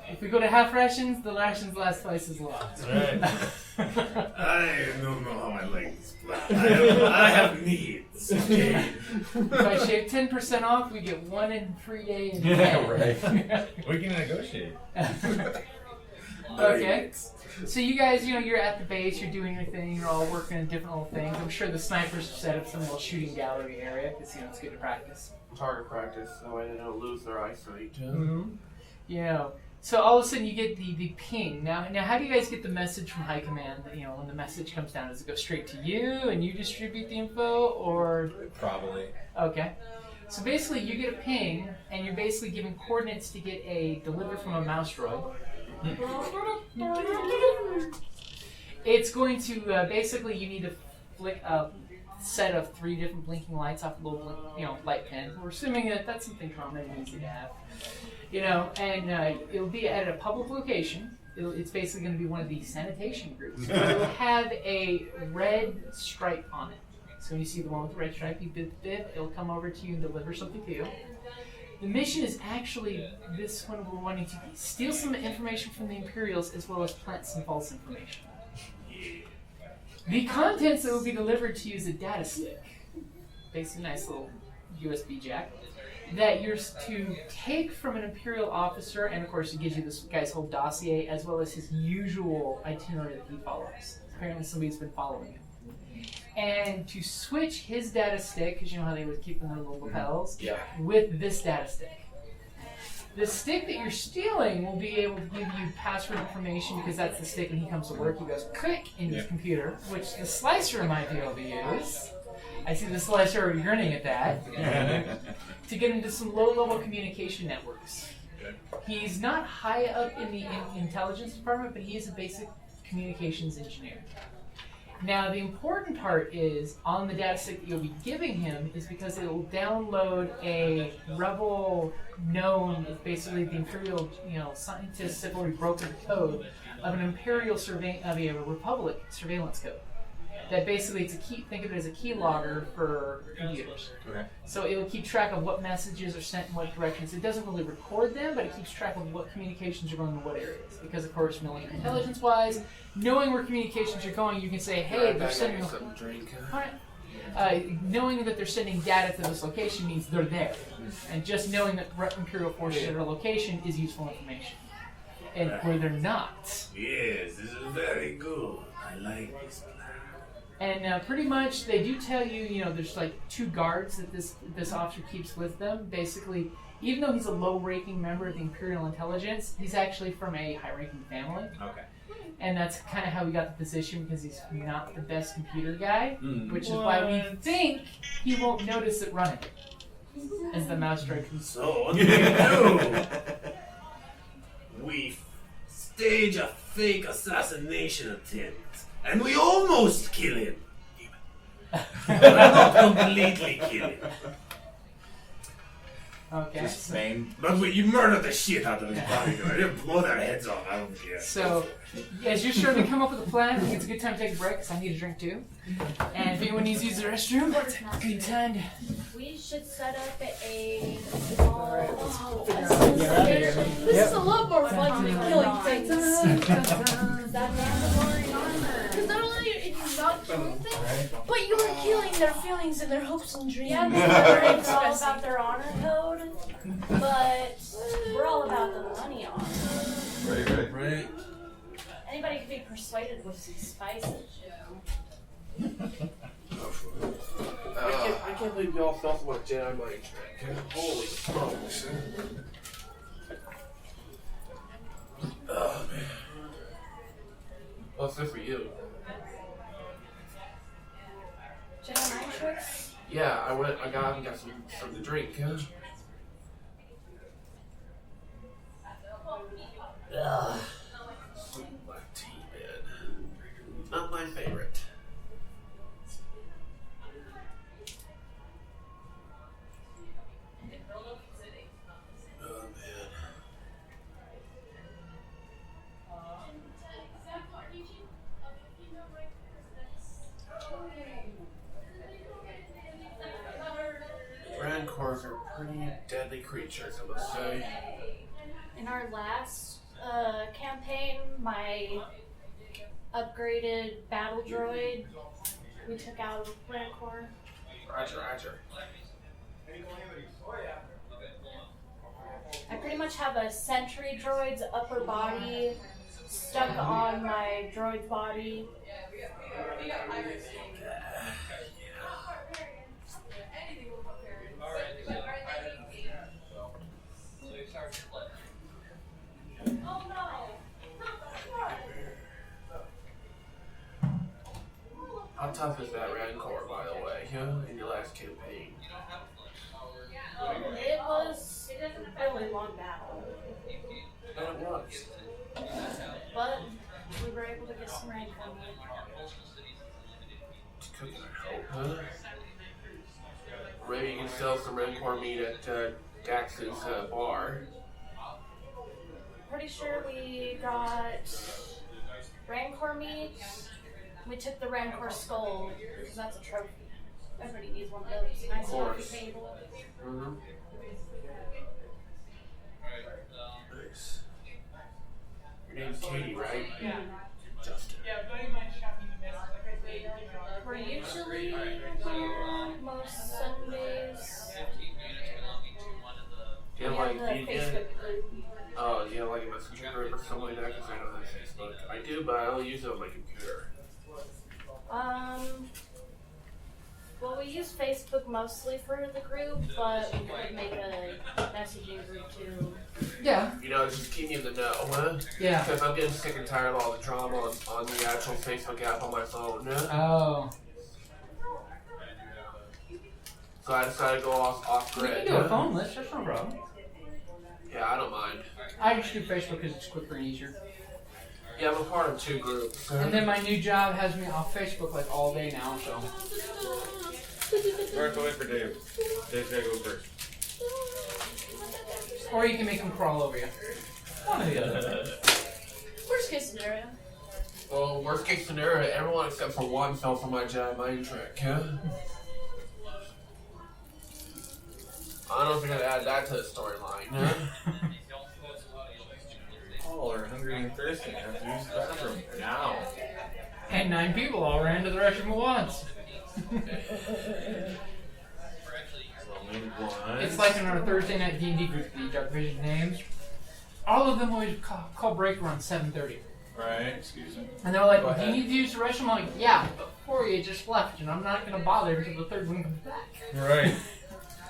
If we go to half rations, the rations last twice as long. That's right. I don't know how I like this plan. I have needs. Okay. If I shave 10% off, we get 1 in free day. In Yeah, right. We can negotiate. Okay. So you guys, you know, you're at the base, you're doing your thing, you're all working on different little things. I'm sure the snipers have set up some little shooting gallery area because, you know, it's good to practice. Target practice, that way they don't lose their eyesight. Mm-hmm. You know, so all of a sudden you get the ping. Now, how do you guys get the message from high command? You know, when the message comes down, does it go straight to you and you distribute the info, or? Probably. Okay. So basically, you get a ping, and you're basically giving coordinates to get a delivered from a mouse droid. It's going to basically, you need to flick a set of 3 different blinking lights off a little light pin. We're assuming that that's something common and easy to have. You know, and it'll be at a public location. It's basically going to be one of the sanitation groups. It'll have a red stripe on it. So when you see the one with the red stripe, you bid the bid, it'll come over to you and deliver something to you. The mission is actually, this one we're wanting to steal some information from the Imperials as well as plant some false information. The contents that will be delivered to you is a data stick. Basically a nice little USB jack that you're to take from an Imperial officer, and of course it gives you this guy's whole dossier as well as his usual itinerary that he follows. Apparently somebody's been following him. And to switch his data stick, because you know how they would keep them in little lapels, with this data stick. The stick that you're stealing will be able to give you password information because that's the stick when he comes to work. He goes click in his computer, which the slicer might be able to use. I see the slicer grinning at that. To get into some low-level communication networks. He's not high up in the intelligence department, but he is a basic communications engineer. Now, the important part is, on the data stick that you'll be giving him, is because it will download a rebel known, basically the Imperial, scientists have already broken the code of an Imperial a Republic surveillance code. That basically, it's a key. Think of it as a keylogger for computers. Okay. So it will keep track of what messages are sent in what directions. It doesn't really record them, but it keeps track of what communications are going in what areas. Because, of course, military intelligence-wise, knowing where communications are going, you can say, "Hey, they're sending." All right. Knowing that they're sending data to this location means they're there, and just knowing that Imperial forces are at a location is useful information. And where they're not. Yes, this is very good. I like this plan. And pretty much, they do tell you, there's like 2 guards that this officer keeps with them. Basically, even though he's a low-ranking member of the Imperial Intelligence, he's actually from a high-ranking family. Okay. And that's kind of how we got the position, because he's not the best computer guy, which is why we think he won't notice it running as the mouse droid comes. So what do we do? We stage a fake assassination attempt. And we almost kill him. But not completely kill him. Okay. Just name. But you murder the shit out of his bodyguard. You blow their heads off. I don't care. So, as you're starting to come up with a plan, I think it's a good time to take a break because I need a drink too. And if anyone needs to use the restroom, it's a good time to. We should set up a small assassination. This is a lot more fun than killing things. That mandatory armor. Because not only are you not killing things, but you are killing their feelings and their hopes and dreams. Yeah, it's all about their honor code, but we're all about the money honor. Right. Anybody can be persuaded with some spices, I can't believe y'all felt what Jedi mind trick. Holy smokes. Oh, man. What's good for you? Jedi mind tricks? Yeah, I got some to drink. deadly creatures, I must say. In our last campaign, my upgraded battle droid, we took out Rancor. Roger. I pretty much have a sentry droid's upper body stuck on my droid's body. How tough is that Rancor, by the way, in your last campaign? It was a really long battle. And it was. But we were able to get some rank on it. Cooking, I hope, huh? Maybe you can sell some Rancor meat at Dax's bar. Pretty sure we got Rancor meat. We took the Rancor skull, because that's a trophy. Everybody needs one of those. Nice coffee table. Mm-hmm. Nice. Your name's Katie, right? Yeah. Justin. We're usually most Sundays. Do you have We have the Facebook group. Oh, do you have like a messenger group or something like that? Because I don't have Facebook. I do, but I only use it on my computer. Well, we use Facebook mostly for the group, but we could make a messaging group too. Yeah. You know, just keep me in the know, huh? Yeah. Because I'm getting sick and tired of all the drama on the actual Facebook app on my phone. Oh. So I decided to go off We grid. can do a phone list, that's no problem. Yeah, I don't mind. I just do Facebook because it's quicker and easier. Yeah, I'm a part of 2 groups. And then my new job has me off Facebook like all day now, so. We're have to wait for Dave. Dave's gotta go first. Or you can make him crawl over you. One or the other. Worst case scenario. Well, worst case scenario, everyone except for one fell for my giant mind trick, huh? I don't know if you're gonna add that to the storyline, huh? All are hungry and thirsty and have to use the bathroom now. And 9 people all ran to the restroom at once. It's like in our Thursday night D&D group, the Dark Vision names. All of them always call break around 7:30. Right, excuse me. And they're like, do you need to use the restroom? I'm like, yeah, but 4 you just left, and I'm not going to bother until the third one comes back. Right.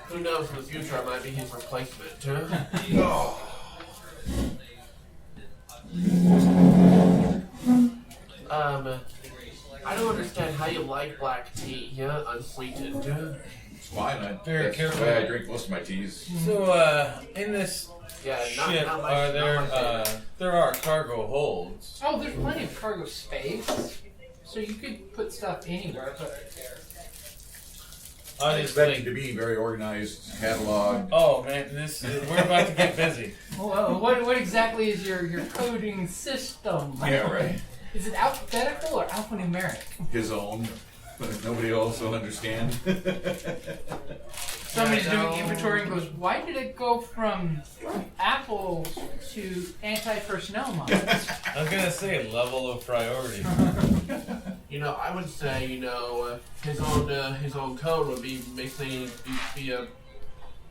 Who knows, in the future I might be his replacement, huh? Oh. I don't understand how you like black tea, yeah? Unsweetened. It's fine. Very That's careful. the way I drink most of my teas. So, in this ship, not my are there favorite. there are cargo holds. Oh, there's plenty of cargo space. So you could put stuff anywhere, but... I'm expecting to be very organized, catalog. Oh man, we're about to get busy. Well, what exactly is your coding system? Yeah, right. Is it alphabetical or alphanumeric? His own, but if nobody else will understand. Somebody's doing inventory and goes, why did it go from Apple to anti-personnel models? I was gonna say level of priority. You know, I would say, his own code would be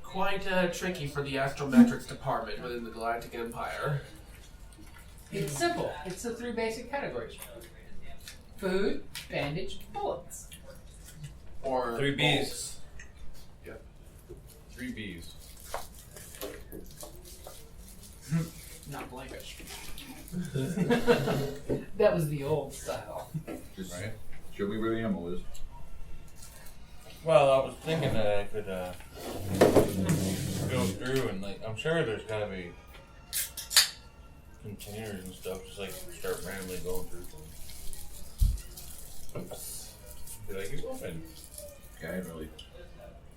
quite tricky for the astrometrics department within the Galactic Empire. It's simple. It's the 3 basic categories. Food, bandage, bullets. Or 3 Bs. bolts. Yep. 3 Bs. Not blankets. That was the old style. Just show me where the ammo is. Well, I was thinking that I could go through and I'm sure there's gotta be containers and stuff, just start randomly going through things. Did I get open? Okay, I hadn't really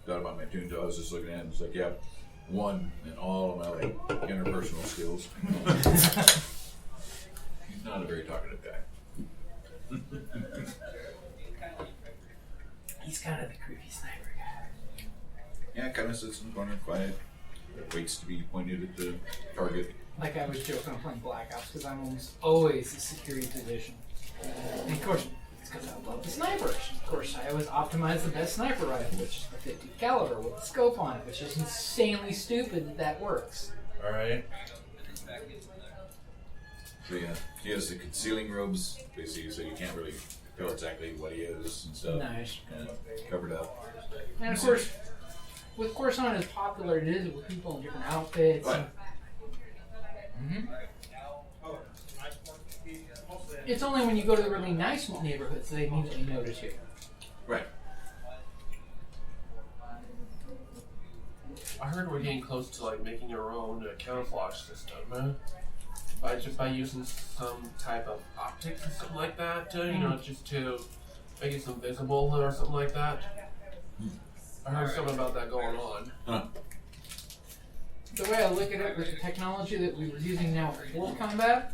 thought about my tune until I was just looking at it and it's like, yeah, 1 in all of my interpersonal skills. He's not a very talkative guy. He's kind of the creepy sniper guy. Yeah, kind of sits in the corner, quiet. waits to be pointed at the target. Like I was joking, I'm playing Black Ops because I'm almost always a security position. And of course, it's because I love the snipers. Of course, I always optimize the best sniper rifle, which is the 50 caliber with the scope on it, which is insanely stupid that works. Alright. So yeah, he has the concealing robes, basically, so you can't really tell exactly what he is and stuff. Nice. And covered up. And of course, with Coruscant as popular it is with people in different outfits. Right. It's only when you go to the really nice neighborhoods they immediately notice you. Right. I heard we're getting close to like making our own camouflage system. By using some type of optics or something like that, you know, just to make it invisible or something like that. I heard something about that going on. Huh. The way I look at it with the technology that we were using now for World Combat,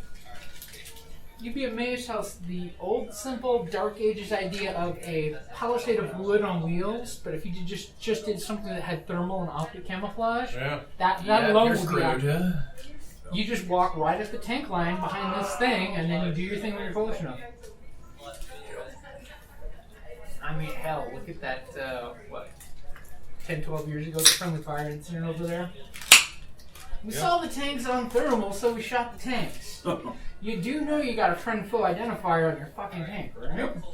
you'd be amazed how the old, simple, Dark Ages idea of a palisade of wood on wheels, but if you just did something that had thermal and optic camouflage, that alone would be accurate. You just walk right up the tank line behind this thing, and then you do your thing when you're close enough. I mean, hell, look at that, 10, 12 years ago, the friendly fire incident over there? We saw the tanks on thermal, so we shot the tanks. You do know you got a friend-foe identifier on your fucking tank, right? Yep.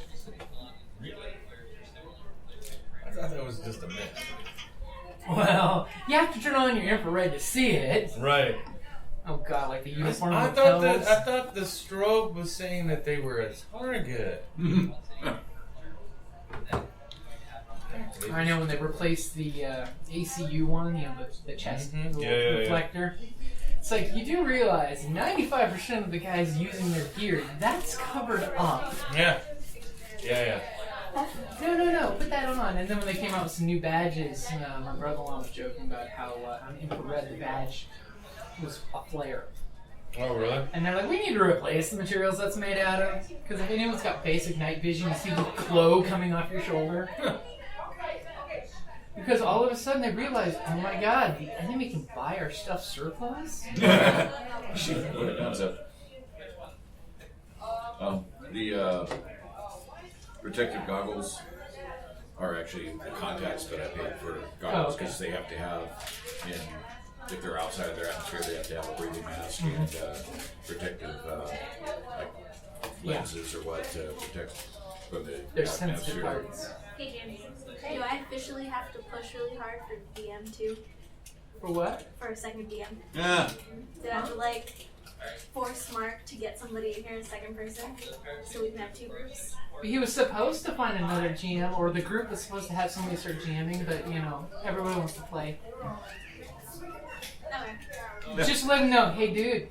I thought that was just a myth. Well, you have to turn on your infrared to see it. Right. Oh god, like the uniform. I thought the strobe was saying that they were a target. I know when they replaced the ACU one, you know, the chest reflector. Yeah. It's like, you do realize 95% of the guys using their gear, that's covered up. Yeah. No, put that on. And then when they came out with some new badges, my brother-in-law was joking about how on infrared the badge was a flare. Oh, really? And they're like, we need to replace the materials that's made out of. Because if anyone's got basic night vision, you see the glow coming off your shoulder. Because all of a sudden they realize, oh my god, the enemy can buy our stuff surplus? What a concept. The protective goggles are actually the contacts that I paid for goggles because they have to have, if they're outside of their atmosphere, they have to have a breathing mask and protective lenses or what to protect from the sensitive parts. Hey James, do I officially have to push really hard for DM too? For what? For a second DM. Yeah. Do I have to force Mark to get somebody in here in second person so we can have two groups? He was supposed to find another GM, or the group was supposed to have somebody start GMing, but everyone wants to play. Okay. Just let him know, hey dude,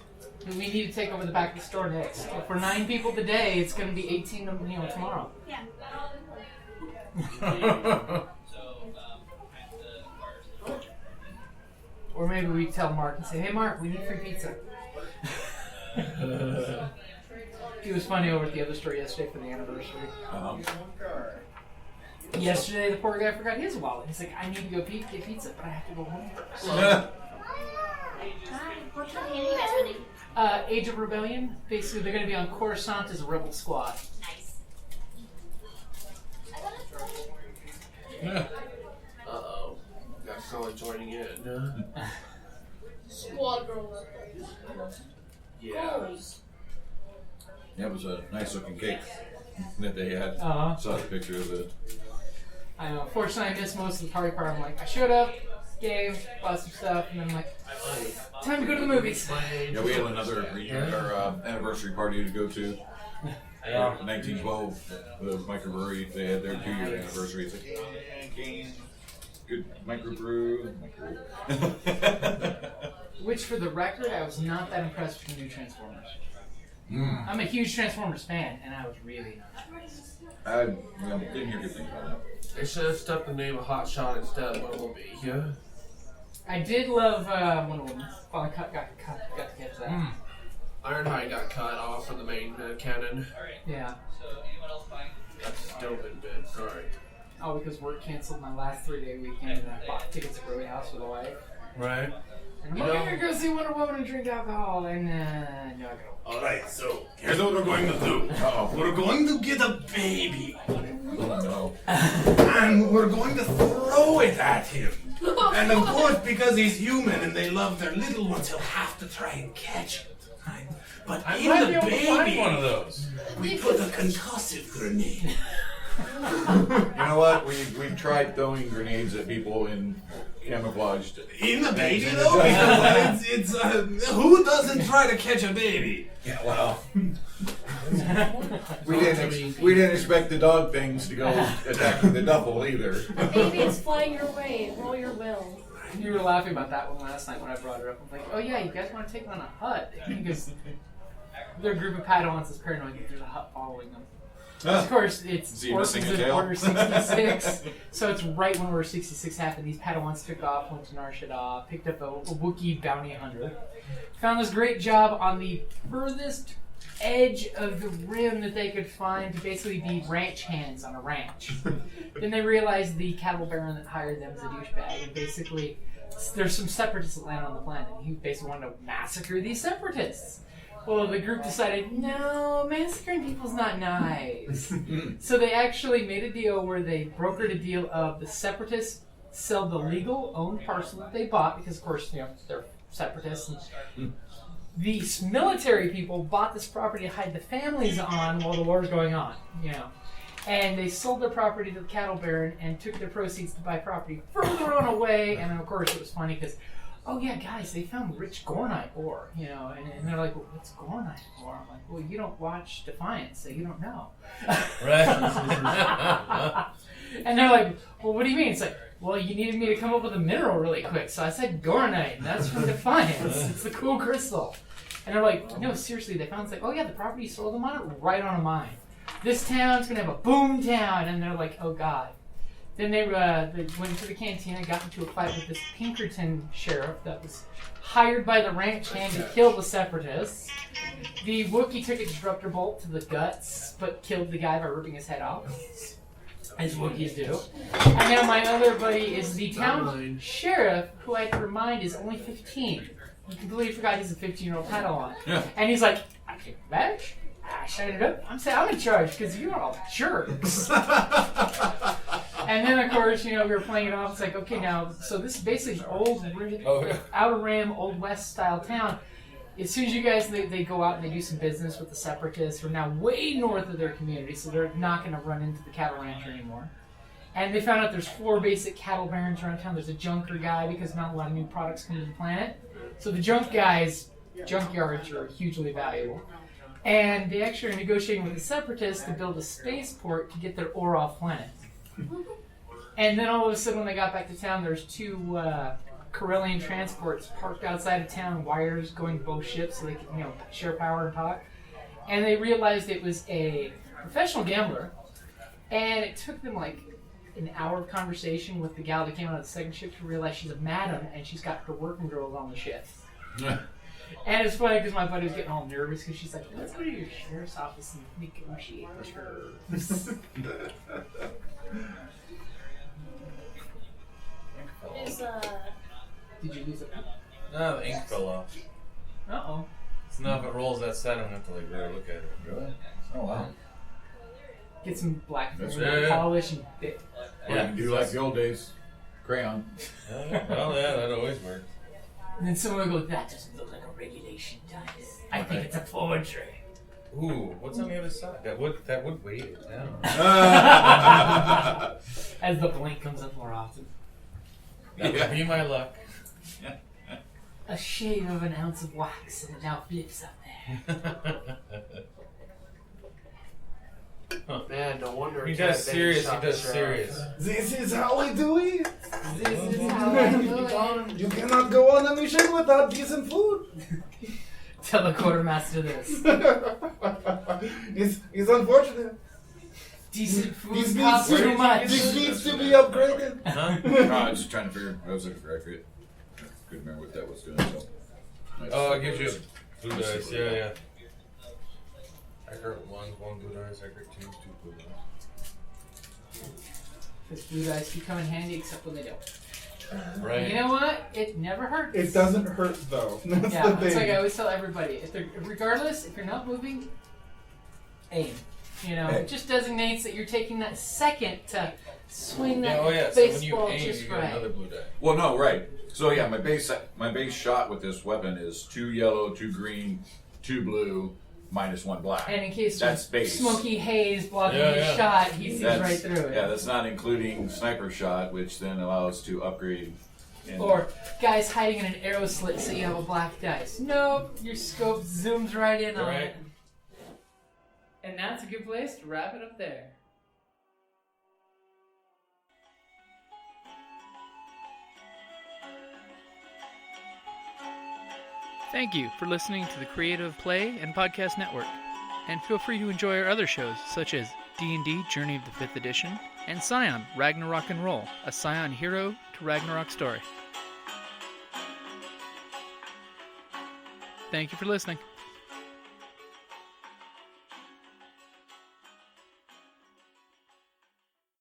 we need to take over the back of the store next. For 9 people today, it's going to be 18 tomorrow. Yeah. Or maybe we tell Mark and say, hey Mark, we need free pizza. He was funny over at the other store yesterday for the anniversary. Yesterday, the poor guy forgot his wallet. He's like, I need to go get pizza, but I have to go home first. What campaign are you guys running? Age of Rebellion. Basically, they're going to be on Coruscant as a rebel squad. Nice. Uh-oh. Got someone joining in. Squad girls. Yeah. Yeah, it was a nice looking cake that they had. Saw the picture of it. I know. Fortunately, I missed most of the party part. I'm like, I showed up, gave, bought some stuff, and then I'm like, time to go to the movies. Yeah, we had another anniversary party to go to. 1912, the microbrewery, they had their 2-year anniversary. It's like, good microbrew. Which, for the record, I was not that impressed with the new Transformers. I'm a huge Transformers fan, and I was really not impressed. I didn't hear good things about that. They should have stuck the name of Hot Shot instead of Bumblebee. Yeah. I did love Wonder Woman. Well, got to catch that. Ironhide got cut off from the main canon. Yeah. That's stupid, man. Sorry. Oh, because work canceled my last 3-day weekend, and I bought tickets to Roadhouse for the wife. Right. And we're gonna go see Wonder Woman and drink alcohol, and no, I go. Alright, so here's what we're going to do. We're going to get a baby. Oh, no. And we're going to throw it at him. And of course, because he's human and they love their little ones, he'll have to try and catch it. Right? But I in might the be able to find baby, one of those. we put a concussive grenade. You know what? We've tried throwing grenades at people in camouflaged. In the baby, though? Because who doesn't try to catch a baby? Yeah, well. we didn't expect the dog things to go attack the duffel either. Baby is flying your way. Roll your will. You were laughing about that one last night when I brought it up. I'm like, oh yeah, you guys want to take on a hut? Because their group of Padawans is paranoid that there's a hut following them. Of course, it's Orphans in Order 66, so it's right when Order 66 happened. These Padawans took off, went to Nar Shaddaa, picked up a Wookiee bounty hunter, found this great job on the furthest edge of the rim that they could find to basically be ranch hands on a ranch. Then they realized the cattle baron that hired them was a douchebag, and basically there's some separatists that land on the planet. He basically wanted to massacre these separatists. Well, the group decided, no, massacring people's not nice. So they actually made a deal where they brokered a deal of the separatists sell the legal owned parcel that they bought, because of course, you know, they're separatists. And the military people bought this property to hide the families on while the war was going on, you know. And they sold their property to the cattle baron and took their proceeds to buy property further on away. And of course, it was funny because, oh yeah, guys, they found rich Gornite ore, you know, and they're like, well, what's Gornite ore? I'm like, well, you don't watch Defiance, so you don't know. Right. And they're like, well, what do you mean? It's like, well, you needed me to come up with a mineral really quick, so I said Gornite, and that's from Defiance. It's the cool crystal. And they're like, no, seriously, they found, it's like, oh yeah, the property sold them on it right on a mine. This town's gonna have a boom town, and they're like, oh god. Then they went to the cantina, got into a fight with this Pinkerton sheriff that was hired by the ranch hand to kill the separatists. The Wookiee took a disruptor bolt to the guts, but killed the guy by ripping his head off, as Wookiees do. And now my other buddy is the town sheriff, who I have to remind is only 15. You completely forgot he's a 15-year-old Padawan. Yeah. And he's like, I take the badge, I shut it up, I'm in charge, because you're all jerks. And then, of course, you know, we were playing it off. It's like, okay, now, so this is basically old, Outer Rim, Old West style town. As soon as you guys, they go out and they do some business with the separatists, who are now way north of their community, so they're not going to run into the cattle rancher anymore. And they found out there's 4 basic cattle barons around town. There's a junker guy, because not a lot of new products come to the planet. So the junk guys, junkyards are hugely valuable. And they actually are negotiating with the separatists to build a spaceport to get their ore off planet. And then all of a sudden, when they got back to town, there's 2 Corellian transports parked outside of town, wires going to both ships so they could, you know, share power and talk. And they realized it was a professional gambler, and it took them like an hour of conversation with the gal that came out of the second ship to realize she's a madam and she's got her working girls on the ship. And it's funny because my buddy was getting all nervous because she's like, let's go to your sheriff's office and negotiate terms. Did you lose it? No, the ink fell off. Uh-oh. So now if it rolls that side, I don't have to like really look at it. Really? Oh wow. Get some black polish and bit. Or you can do like the old days. Crayon. Well, yeah, that always works. And then someone will go, that doesn't look like a regulation dice. I think it's a forgery. Ooh, what's on the other side? That would weigh it down. As the blink comes up more often. That would be my luck. A shade of an ounce of wax and it now flips up there. Man, no wonder. He does serious. This is how we do it. This is how I do it. You cannot go on a mission without decent food. Tell the quartermaster this. It's unfortunate. Decent food costs too much. This needs to be upgraded. Huh? No, I was just trying to figure. I was looking for accurate. Couldn't remember what that was doing. So. Nice. Oh, it gives you blue dice. Yeah. Accurate 1 blue dice. Accurate 2 blue dice. Because blue dice do come in handy, except when they don't. Right. You know what? It never hurts. It doesn't hurt though. That's Yeah, the thing. it's like I always tell everybody. Regardless, if you're not moving, aim. You know, it just designates that you're taking that second to swing that So when you baseball aim, just you get right. another blue die. Well, no, right. So yeah, my base shot with this weapon is 2 yellow, 2 green, 2 blue, -1 black. And in case that's there's base. smoky haze blocking his shot, he sees That's- right through it. Yeah, that's not including sniper shot, which then allows to upgrade. Or guys hiding in an arrow slit so you have a black dice. Nope, your scope zooms right in on it. And that's a good place to wrap it up there. Thank you for listening to the Creative Play and Podcast Network. And feel free to enjoy our other shows, such as D&D Journey of the 5th Edition and Scion Ragnarok and Roll, a Scion hero to Ragnarok story. Thank you for listening.